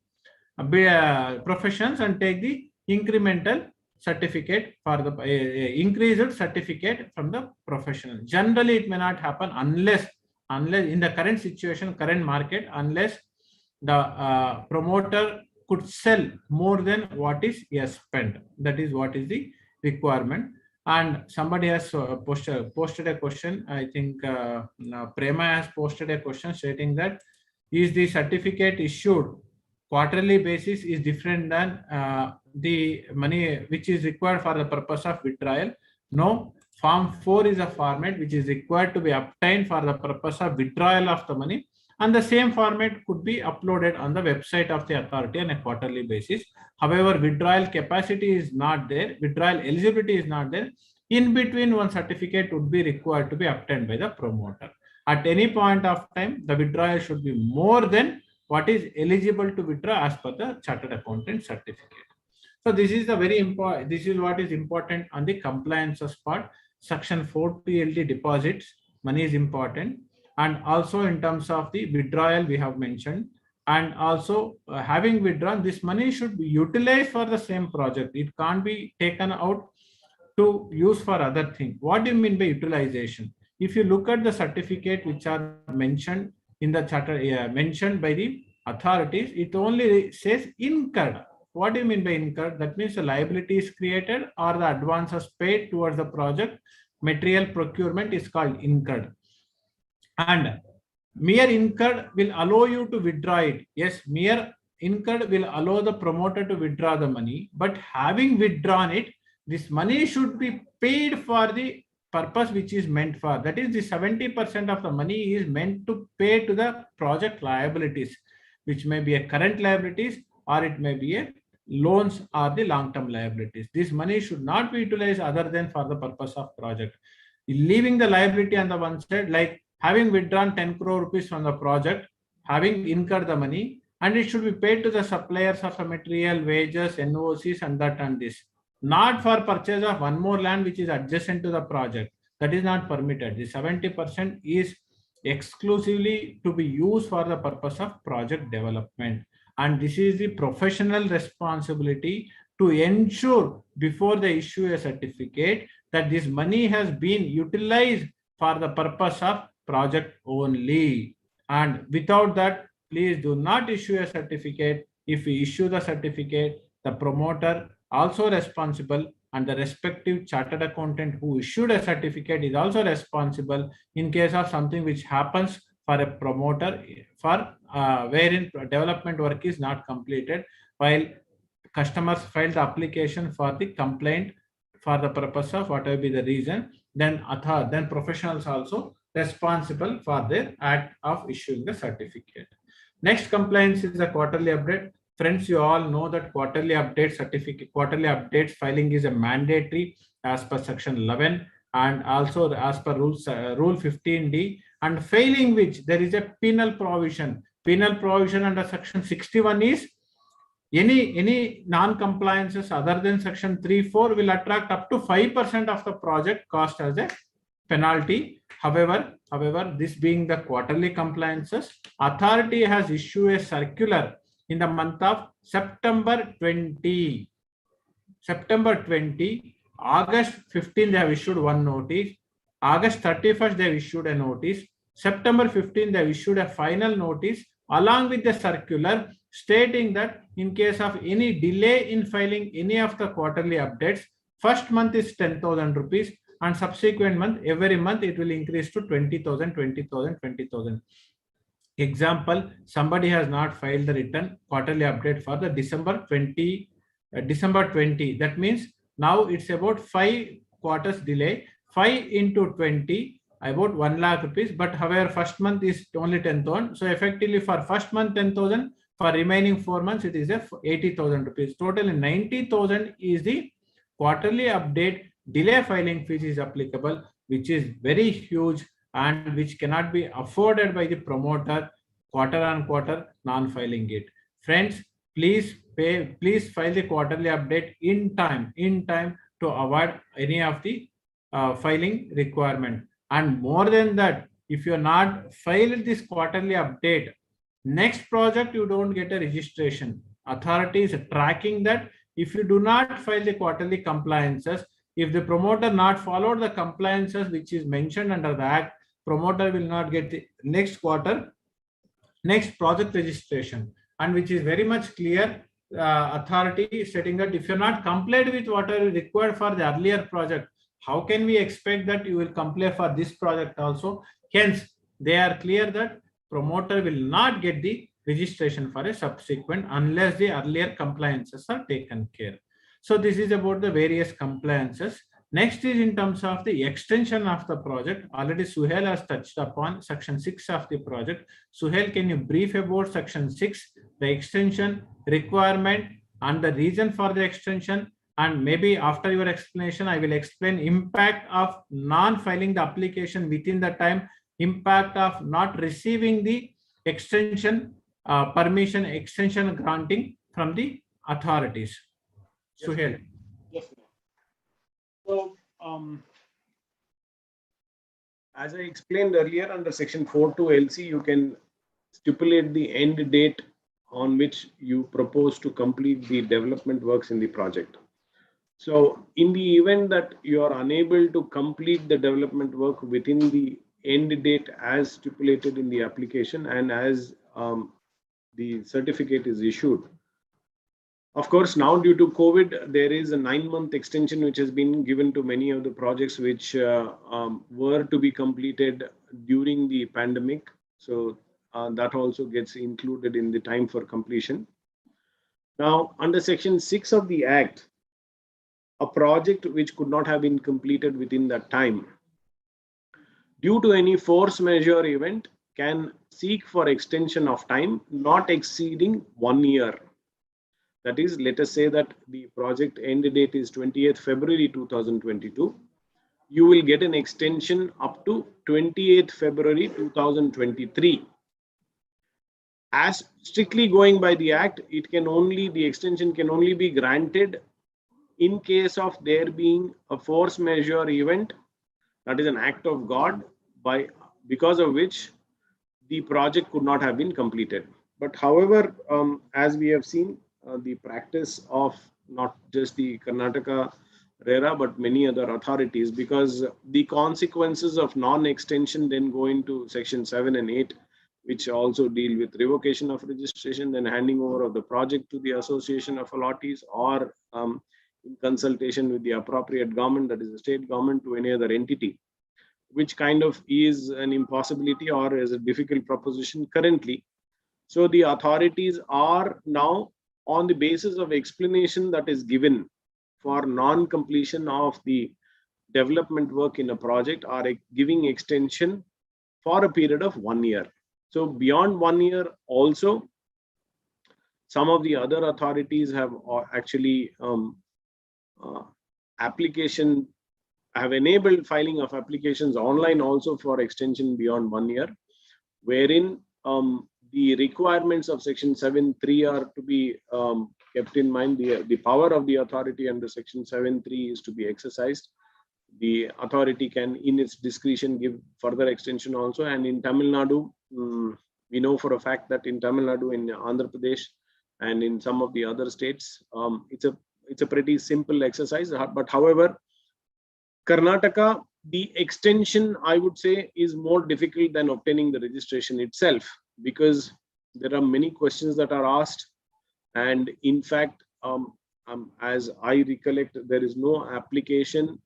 professions and take the incremental certificate for the increased certificate from the professional. Generally, it may not happen unless in the current situation, current market, unless the promoter could sell more than what is spent. That is what is the requirement. And somebody has posted a question. I think Prema has posted a question stating that, is the certificate issued quarterly basis is different than the money which is required for the purpose of withdrawal? No. Form 4 is a format which is required to be obtained for the purpose of withdrawal of the money, and the same format could be uploaded on the website of the authority on a quarterly basis. However, withdrawal capacity is not there, withdrawal eligibility is not there. In between, one certificate would be required to be obtained by the promoter. At any point of time, the withdrawal should be more than what is eligible to withdraw as per the chartered accountant certificate. So this is the very important, this is what is important on the compliances part. Section 4 PLD deposits, money is important. And also in terms of the withdrawal, we have mentioned, and also having withdrawn, this money should be utilized for the same project. It can't be taken out to use for other thing. What do you mean by utilization? If you look at the certificate which are mentioned in the charter, mentioned by the authorities, it only says incurred. What do you mean by incurred? That means the liability is created or the advances paid towards the project material procurement is called incurred. And mere incurred will allow you to withdraw it. Yes, mere incurred will allow the promoter to withdraw the money, but having withdrawn it, this money should be paid for the purpose which is meant for. That is, the 70% of the money is meant to pay to the project liabilities, which may be a current liabilities or it may be a loans or the long-term liabilities. This money should not be utilized other than for the purpose of project. Leaving the liability on the one side, like having withdrawn 10 crore rupees from the project, having incurred the money, and it should be paid to the suppliers of the material, wages, NOCs, and that and this. Not for purchase of one more land which is adjacent to the project. That is not permitted. The 70% is exclusively to be used for the purpose of project development. And this is the professional responsibility to ensure before they issue a certificate that this money has been utilized for the purpose of project only. And without that, please do not issue a certificate. If we issue the certificate, the promoter also responsible, and the respective chartered accountant who issued a certificate is also responsible in case of something which happens for a promoter for wherein development work is not completed while customers file the application for the complaint for the purpose of whatever be the reason, then professionals also responsible for their act of issuing the certificate. Next compliance is the quarterly update. Friends, you all know that quarterly update filing is a mandatory as per section 11 and also as per rule 15D, and failing which there is a penal provision. Penal provision under section 61 is any non-compliances other than section 3(4) will attract up to 5% of the project cost as a penalty. However, this being the quarterly compliances, authority has issued a circular in the month of September 20. August 15 they have issued one notice. August 31st they have issued a notice. September 15 they have issued a final notice along with the circular stating that in case of any delay in filing any of the quarterly updates, first month is 10,000 rupees and subsequent month, every month it will increase to 20,000, 20,000, 20,000. Example, somebody has not filed the return quarterly update for the December 20. That means now it's about 5 quarters delay. 5 into 20, about 1 lakh rupees. But however, first month is only 10,000. So effectively for first month 10,000, for remaining 4 months it is a 80,000 rupees. Total 90,000 is the quarterly update delay filing fees is applicable, which is very huge and which cannot be afforded by the promoter quarter on quarter non-filing it. Friends, please file the quarterly update in time to avoid any of the filing requirement. And more than that, if you're not filed this quarterly update, next project you don't get a registration. Authority is tracking that. If you do not file the quarterly compliances, if the promoter not followed the compliances which is mentioned under the act, promoter will not get the next quarter, next project registration, and which is very much clear. Authority is stating that if you're not complied with what are required for the earlier project, how can we expect that you will comply for this project also? Hence, they are clear that promoter will not get the registration for a subsequent unless the earlier compliances are taken care. So this is about the various compliances. Next is in terms of the extension of the project. Already Suhail has touched upon section 6 of the project. Suhail, can you brief about section 6, the extension requirement and the reason for the extension? And maybe after your explanation, I will explain impact of non-filing the application within the time, impact of not receiving the extension permission, extension granting from the authorities. Yes. Suhail. Yes. So, as I explained earlier, under section 4.2 LC, you can stipulate the end date on which you propose to complete the development works in the project. So, in the event that you are unable to complete the development work within the end date as stipulated in the application and as the certificate is issued, of course, now due to COVID, there is a 9-month extension which has been given to many of the projects which were to be completed during the pandemic. So that also gets included in the time for completion. Now, under section 6 of the Act, a project which could not have been completed within that time, due to any force majeure event, can seek for extension of time not exceeding 1 year. That is, let us say that the project end date is 20th February 2022. You will get an extension up to 28th February 2023. As strictly going by the Act, the extension can only be granted in case of there being a force majeure event, that is an act of God, because of which the project could not have been completed. But however, as we have seen, the practice of not just the Karnataka RERA, but many other authorities, because the consequences of non-extension then go into section 7 and 8, which also deal with revocation of registration, then handing over of the project to the association of allottees, or in consultation with the appropriate government, that is the state government, to any other entity, which kind of is an impossibility or is a difficult proposition currently. So the authorities are now, on the basis of explanation that is given for non-completion of the development work in a project, are giving extension for a period of 1 year. So beyond 1 year also, some of the other authorities have actually have enabled filing of applications online also for extension beyond 1 year, wherein the requirements of section 7.3 are to be kept in mind. The power of the authority under section 7.3 is to be exercised. The authority can, in its discretion, give further extension also. And in Tamil Nadu, we know for a fact that in Tamil Nadu, in Andhra Pradesh, and in some of the other states, it's a pretty simple exercise. But however, Karnataka, the extension, I would say, is more difficult than obtaining the registration itself, because there are many questions that are asked. And in fact, as I recollect, there is no application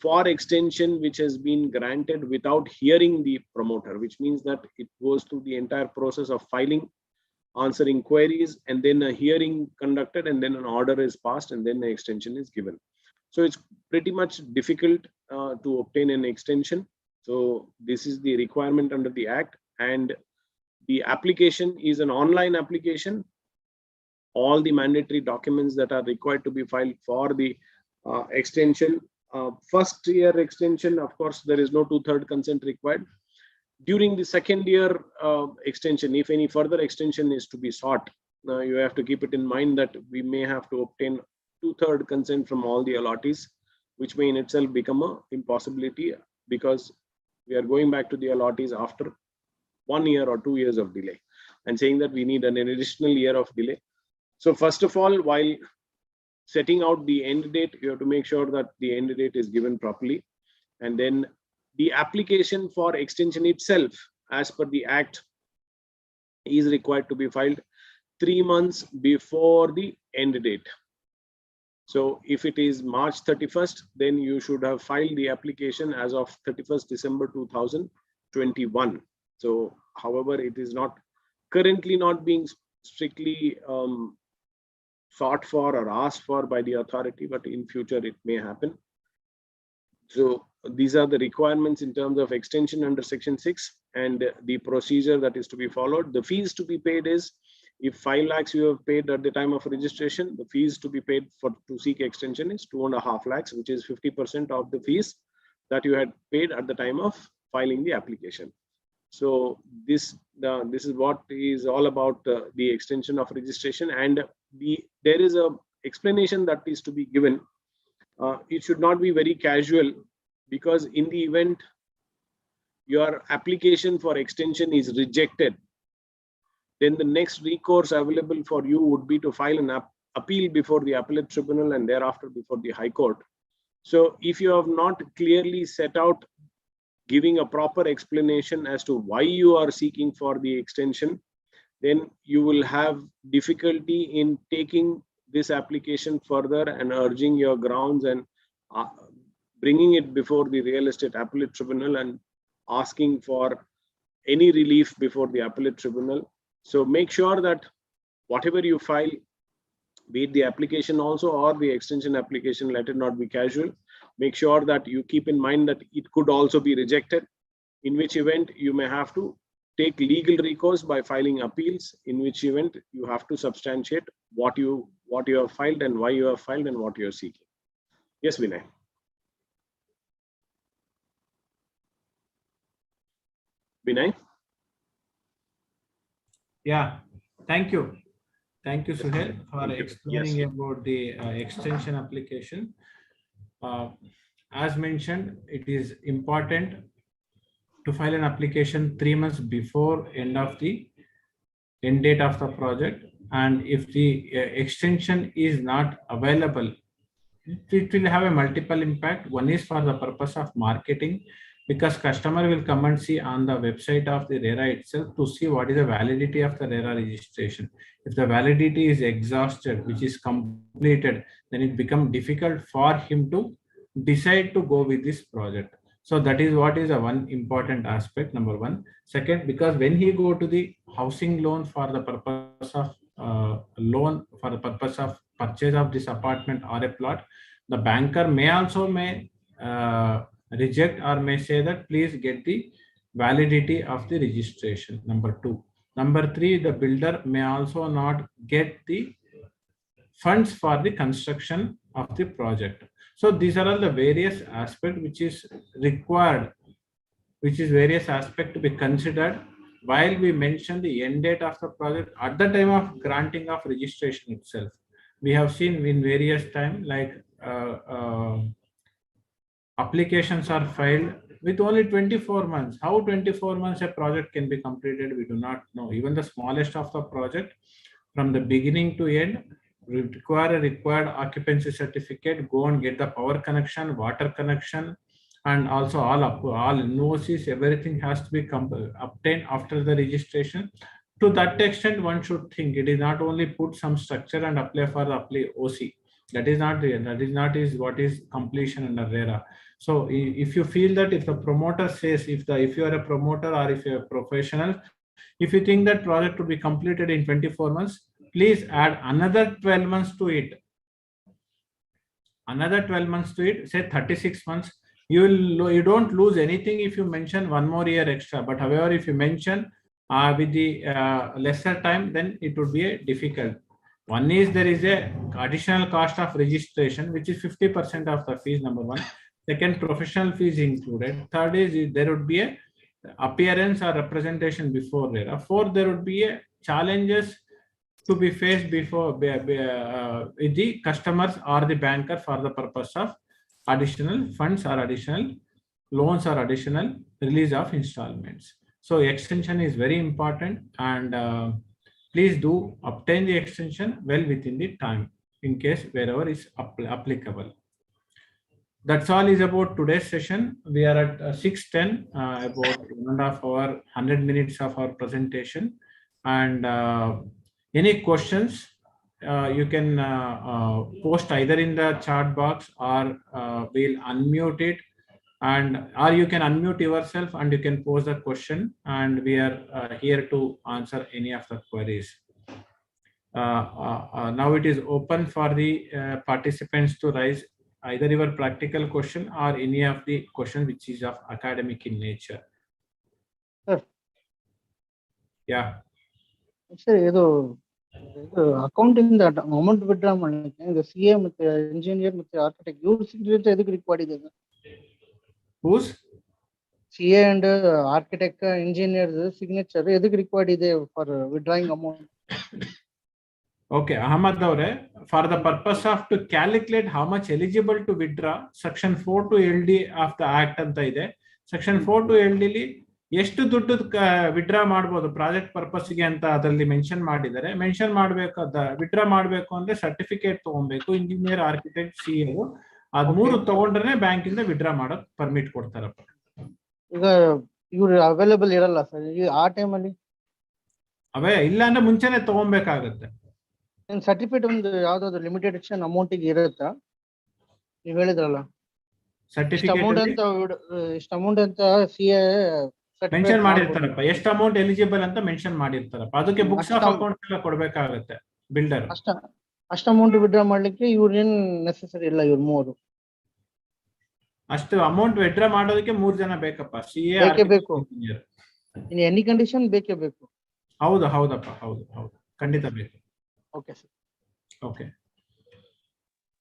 for extension which has been granted without hearing the promoter, which means that it goes through the entire process of filing, answering queries, and then a hearing conducted, and then an order is passed, and then the extension is given. So it's pretty much difficult to obtain an extension. So this is the requirement under the Act, and the application is an online application. All the mandatory documents that are required to be filed for the extension. First year extension, of course, there is no 2/3 consent required. During the second year extension, if any further extension is to be sought, you have to keep it in mind that we may have to obtain 2/3 consent from all the allottees, which may in itself become an impossibility, because we are going back to the allottees after 1 year or 2 years of delay and saying that we need an additional year of delay. So first of all, while setting out the end date, you have to make sure that the end date is given properly. And then the application for extension itself, as per the Act, is required to be filed 3 months before the end date. So if it is March 31st, then you should have filed the application as of 31st December 2021. So however, it is not currently not being strictly sought for or asked for by the authority, but in future it may happen. So these are the requirements in terms of extension under Section 6 and the procedure that is to be followed. The fees to be paid is, if 5 lakhs you have paid at the time of registration, the fees to be paid to seek extension is 2.5 lakhs, which is 50% of the fees that you had paid at the time of filing the application. So this is what is all about the extension of registration, and there is a explanation that is to be given. It should not be very casual, because in the event your application for extension is rejected, then the next recourse available for you would be to file an appeal before the appellate tribunal and thereafter before the High Court. So if you have not clearly set out giving a proper explanation as to why you are seeking for the extension, then you will have difficulty in taking this application further and urging your grounds and bringing it before the real estate appellate tribunal and asking for any relief before the appellate tribunal. So make sure that whatever you file, be it the application also or the extension application, let it not be casual. Make sure that you keep in mind that it could also be rejected, in which event you may have to take legal recourse by filing appeals, in which event you have to substantiate what you have filed and why you have filed and what you are seeking. Yes, Vinay. Vinay? Yeah, thank you. Thank you, Suhail, for explaining Yes. about the extension application. As mentioned, it is important to file an application 3 months before end date of the project. And if the extension is not available, it will have a multiple impact. One is for the purpose of marketing, because customer will come and see on the website of the RERA itself to see what is the validity of the RERA registration. If the validity is exhausted, which is completed, then it becomes difficult for him to decide to go with this project. So that is what is a one important aspect, number one. Second, because when he go to the housing loan for the purpose of purchase of this apartment or a plot, the banker may reject or may say that please get the validity of the registration, number 2. Number 3, the builder may also not get the funds for the construction of the project. So these are all the various aspects which is required, which is various aspects to be considered while we mention the end date of the project at the time of granting of registration itself. We have seen in various time, like applications are filed with only 24 months. How 24 months a project can be completed, we do not know. Even the smallest of the project, from the beginning to end, we require a required occupancy certificate, go and get the power connection, water connection, and also all invoices, everything has to be obtained after the registration. To that extent, one should think it is not only put some structure and apply for the OC. That is not real. That is not is what is completion under RERA. So if you feel that if the promoter says, if you are a promoter or if you're a professional, if you think that project to be completed in 24 months, please add another 12 months to it. Another 12 months to it, say 36 months. You don't lose anything if you mention one more year extra. But however, if you mention with the lesser time, then it would be a difficult. One is there is a additional cost of registration, which is 50% of the fees, number one. Second, professional fees included. Third is there would be a appearance or representation before RERA. Fourth, there would be a challenges to be faced before with the customers or the banker for the purpose of additional funds or additional loans or additional release of installments. So extension is very important, and please do obtain the extension well within the time in case wherever is applicable. That's all is about today's session. We are at 6:10, about 1.5 hour, 100 minutes of our presentation. And any questions, you can post either in the chat box or we'll unmute it, or you can unmute yourself and you can pose the question, and we are here to answer any of the queries. Now it is open for the participants to raise either your practical question or any of the question which is of academic in nature. Sir. Yeah. Sir, accounting that amount withdraw the CA with the engineer with the architect, your signature required. Whose? CA and architect, engineer signature required for withdrawing amount. Okay, Ahmed, for the purpose of to calculate how much eligible to withdraw, section 4 to LD of the act anta ide. Section 4 to LD li ಎಷ್ಟು ದುಡ್ಡು withdraw ಮಾಡಬಹುದು project purpose ಗೆ ಅಂತ ಅದರಲ್ಲಿ mention ಮಾಡಿದ್ದಾರೆ. Mention ಮಾಡಬೇಕಾದ withdraw ಮಾಡಬೇಕು ಅಂದ್ರೆ ಸರ್ಟಿಫಿಕೇಟ್ ತಗೊಬೇಕು, ಇಂಜಿನಿಯರ್, ಆರ್ಕಿಟೆಕ್ಟ್, ಸಿಎ ಅದ್ ಮೂರು ತಗೊಂಡ್ರೆ ಬ್ಯಾಂಕ್ ಇಂದ ವಿಡ್ರಾ ಮಾಡಕ್ ಪರ್ಮಿಟ್ ಕೊಡ್ತಾರಪ್ಪ. ಈಗ ಇವ್ರು ಅವೈಲೇಬಲ್ ಇರಲ್ಲ ಸರ್ ಆ ಟೈಮ್ ಅಲ್ಲಿ? ಅವೇ ಇಲ್ಲ ಅಂದ್ರೆ ಮುಂಚೆನೆ ತಗೊಬೇಕಾಗತ್ತೆ. ಸರ್ಟಿಫಿಕೇಟ್ ಒಂದು ಯಾವ್ದಾದ್ರು ಲಿಮಿಟೆಡ್ ಎಡಿಷನ್ ಅಮೌಂಟ್ ಗೆ ಇರುತ್ತಾ? ನೀವು ಹೇಳಿದ್ರಲ್ಲ ಸರ್ಟಿಫಿಕೇಟ್ ಇಷ್ಟ ಅಮೌಂಟ್ ಅಂತ ಸಿಎ ಮೆನ್ಷನ್ ಮಾಡಿರ್ತಾರಪ್ಪ, ಎಷ್ಟು ಅಮೌಂಟ್ ಎಲಿಜಿಬಲ್ ಅಂತ ಮೆನ್ಷನ್ ಮಾಡಿರ್ತಾರಪ್ಪ. ಅದಕ್ಕೆ ಬುಕ್ಸ್ ಆಫ್ ಅಕೌಂಟ್ ಎಲ್ಲ ಕೊಡ್ಬೇಕಾಗತ್ತೆ ಬಿಲ್ಡರ್. ಅಷ್ಟು ಅಮೌಂಟ್ ವಿಡ್ರಾ ಮಾಡ್ಲಿಕ್ಕೆ ಇವ್ರೇನ್ ನೆಸೆಸರಿ ಇಲ್ಲ, ಇವ್ರು ಮೂರು ಅಷ್ಟು ಅಮೌಂಟ್ ವಿಡ್ರಾ ಮಾಡೋದಕ್ಕೆ 3 ಜನ ಬೇಕಪ್ಪ, ಸಿಎ ಬೇಕೇ ಬೇಕು, ಇನ್ ಎನಿ ಕಂಡೀಷನ್ ಬೇಕೇ ಬೇಕು. ಹೌದಪ್ಪ, ಹೌದು ಖಂಡಿತ ಬೇಕು. Okay sir. Okay.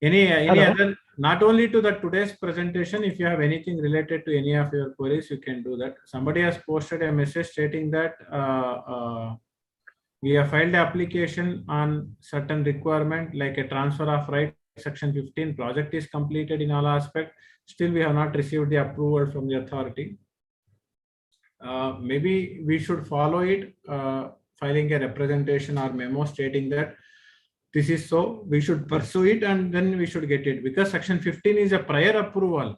Any other, not only to the today's presentation, if you have anything related to any of your queries, you can do that. Somebody has posted a message stating that we have filed the application on certain requirement like a transfer of right, section 15, project is completed in all aspects. Still we have not received the approval from the authority. Maybe we should follow it, filing a representation or memo stating that this is so, we should pursue it and then we should get it, because section 15 is a prior approval.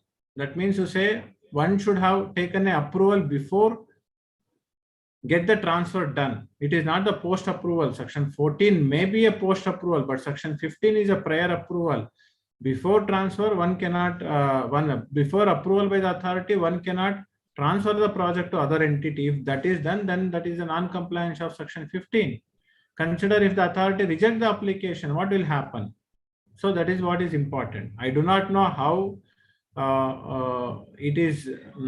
That means to say one should have taken an approval before get the transfer done. It is not the post approval. Section 14 may be a post approval, but section 15 is a prior approval. Before transfer, one cannot, before approval by the authority, one cannot transfer the project to other entity. If that is done, then that is a non-compliance of section 15. Consider if the authority reject the application, what will happen? So that is what is important. I do not know how it is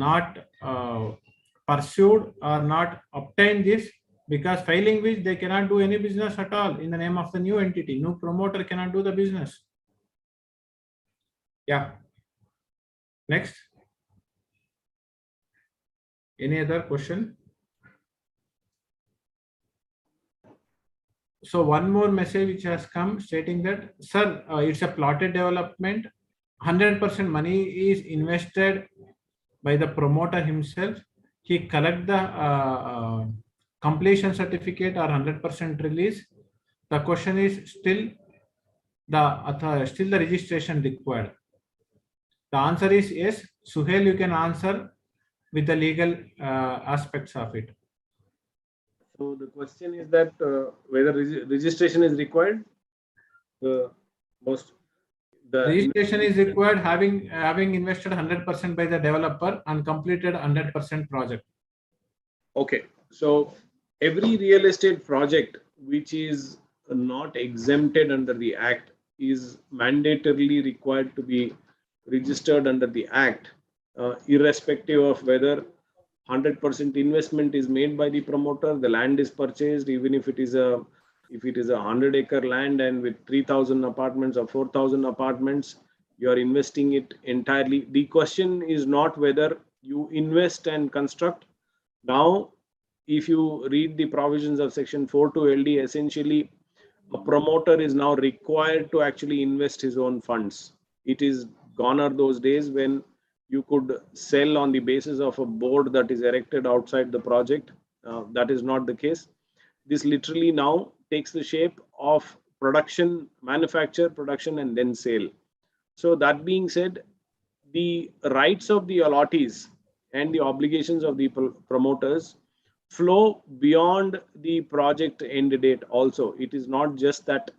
not pursued or not obtained this, because failing which they cannot do any business at all in the name of the new entity. New promoter cannot do the business. Yeah. Next. Any other question? So one more message which has come stating that, sir, it's a plotted development. 100% money is invested by the promoter himself. He collect the completion certificate or 100% release. The question is still the registration required. The answer is yes. Suhail, you can answer with the legal aspects of it. So the question is that whether registration is required. registration is required having invested 100% by the developer and completed 100% project. Okay, so every real estate project which is not exempted under the Act is mandatorily required to be registered under the Act, irrespective of whether 100% investment is made by the promoter, the land is purchased, even if it is a 100-acre land and with 3,000 apartments or 4,000 apartments, you are investing it entirely. The question is not whether you invest and construct. Now, if you read the provisions of section 4.2 LD, essentially a promoter is now required to actually invest his own funds. It is gone are those days when you could sell on the basis of a board that is erected outside the project. That is not the case. This literally now takes the shape of production, manufacture, production, and then sale. So that being said, the rights of the allottees and the obligations of the promoters flow beyond the project end date also. It is not just that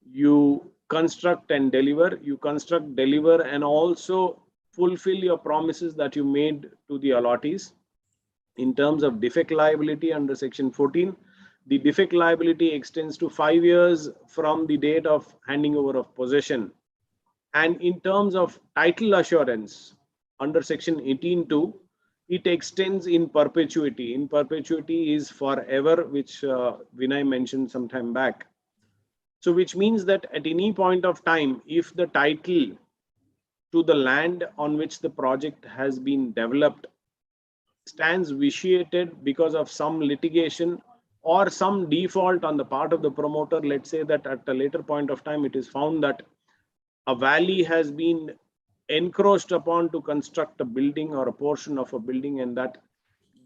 you construct and deliver, you construct, deliver, and also fulfill your promises that you made to the allottees. In terms of defect liability under section 14, the defect liability extends to 5 years from the date of handing over of possession. And in terms of title assurance under section 18.2, it extends in perpetuity. In perpetuity is forever, which Vinay mentioned some time back. So which means that at any point of time, if the title to the land on which the project has been developed stands vitiated because of some litigation or some default on the part of the promoter, let's say that at a later point of time, it is found that a valley has been encroached upon to construct a building or a portion of a building, and that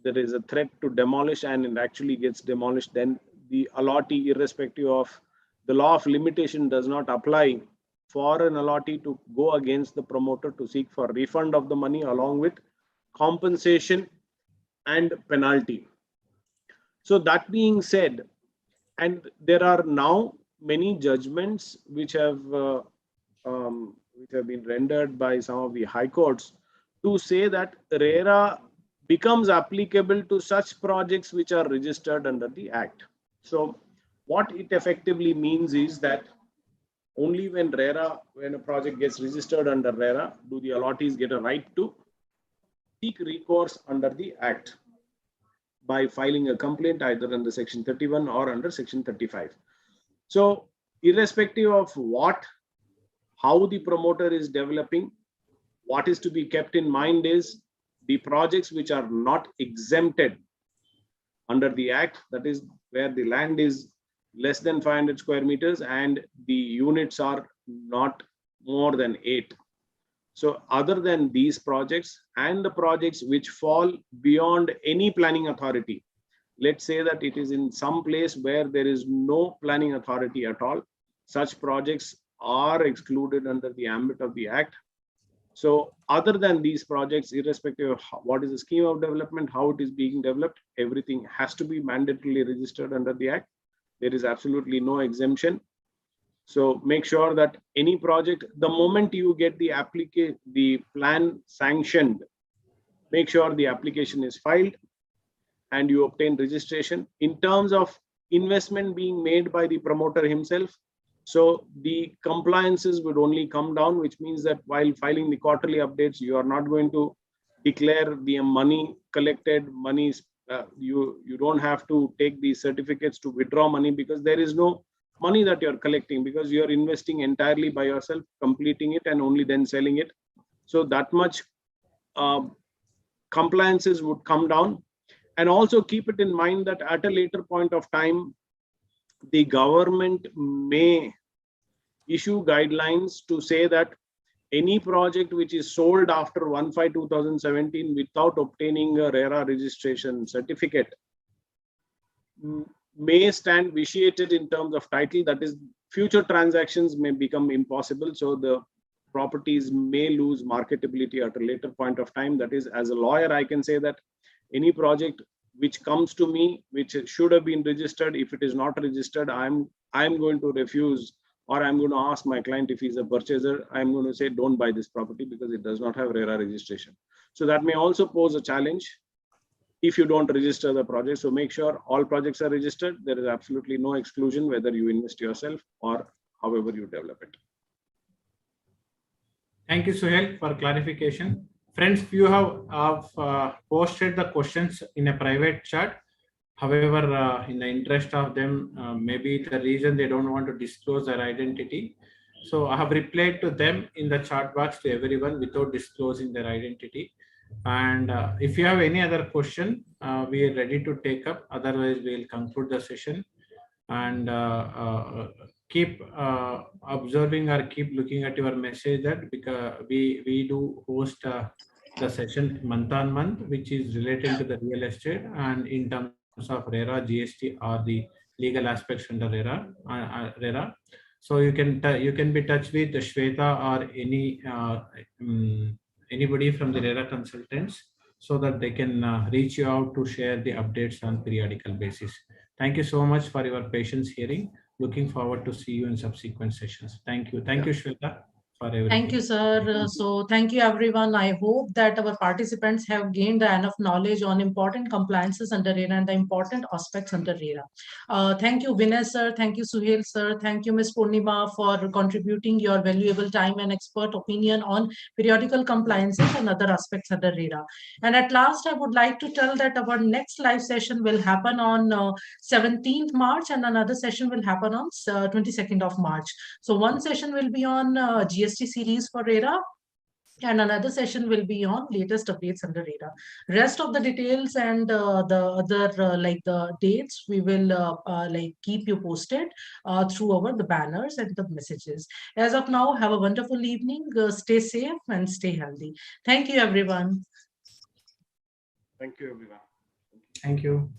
there is a threat to demolish and it actually gets demolished, then the allottee, irrespective of the law of limitation, does not apply for an allottee to go against the promoter to seek for refund of the money along with compensation and penalty. So that being said, and there are now many judgments which have been rendered by some of the high courts to say that RERA becomes applicable to such projects which are registered under the Act. So what it effectively means is that only when a project gets registered under RERA, do the allottees get a right to seek recourse under the Act by filing a complaint either under section 31 or under section 35. So irrespective of how the promoter is developing, what is to be kept in mind is the projects which are not exempted under the Act, that is where the land is less than 500 square meters and the units are not more than 8. So other than these projects and the projects which fall beyond any planning authority, let's say that it is in some place where there is no planning authority at all, such projects are excluded under the ambit of the Act. So other than these projects, irrespective of what is the scheme of development, how it is being developed, everything has to be mandatorily registered under the Act. There is absolutely no exemption. So make sure that any project, the moment you get the plan sanctioned, make sure the application is filed and you obtain registration. In terms of investment being made by the promoter himself, so the compliances would only come down, which means that while filing the quarterly updates, you are not going to declare the money collected, you don't have to take these certificates to withdraw money because there is no money that you're collecting because you're investing entirely by yourself, completing it and only then selling it. So that much compliances would come down. And also keep it in mind that at a later point of time, the government may issue guidelines to say that any project which is sold after 1/5/2017 without obtaining a RERA registration certificate may stand vitiated in terms of title. That is, future transactions may become impossible. So the properties may lose marketability at a later point of time. That is, as a lawyer, I can say that any project which comes to me, which should have been registered, if it is not registered, I'm going to refuse or I'm going to ask my client if he's a purchaser, I'm going to say, don't buy this property because it does not have RERA registration. So that may also pose a challenge if you don't register the project. So make sure all projects are registered. There is absolutely no exclusion, whether you invest yourself or however you develop it. Thank you, Suhail, for clarification. Friends, few have posted the questions in a private chat. However, in the interest of them, maybe the reason they don't want to disclose their identity. So I have replied to them in the chat box to everyone without disclosing their identity. And if you have any other question, we are ready to take up. Otherwise, we will conclude the session. And keep observing or keep looking at your message, that because we do host the session month on month, which is related to the real estate and in terms of RERA, GST, or the legal aspects under RERA. So you can be in touch with Shweta or anybody from the RERA consultants, so that they can reach you out to share the updates on periodical basis. Thank you so much for your patience hearing. Looking forward to see you in subsequent sessions. Thank you. Thank you, Shweta, for everything. Thank you, sir. So thank you, everyone. I hope that our participants have gained enough knowledge on important compliances under RERA and the important aspects under RERA. Thank you, Vinay, sir. Thank you, Suhail, sir. Thank you, Ms. Poornima, for contributing your valuable time and expert opinion on periodical compliances and other aspects under RERA. And at last, I would like to tell that our next live session will happen on 17th March, and another session will happen on 22nd of March. So one session will be on GST series for RERA, and another session will be on latest updates under RERA. Rest of the details and the other like the dates, we will keep you posted through the banners and the messages. As of now, have a wonderful evening. Stay safe and stay healthy. Thank you, everyone. Thank you, everyone. Thank you.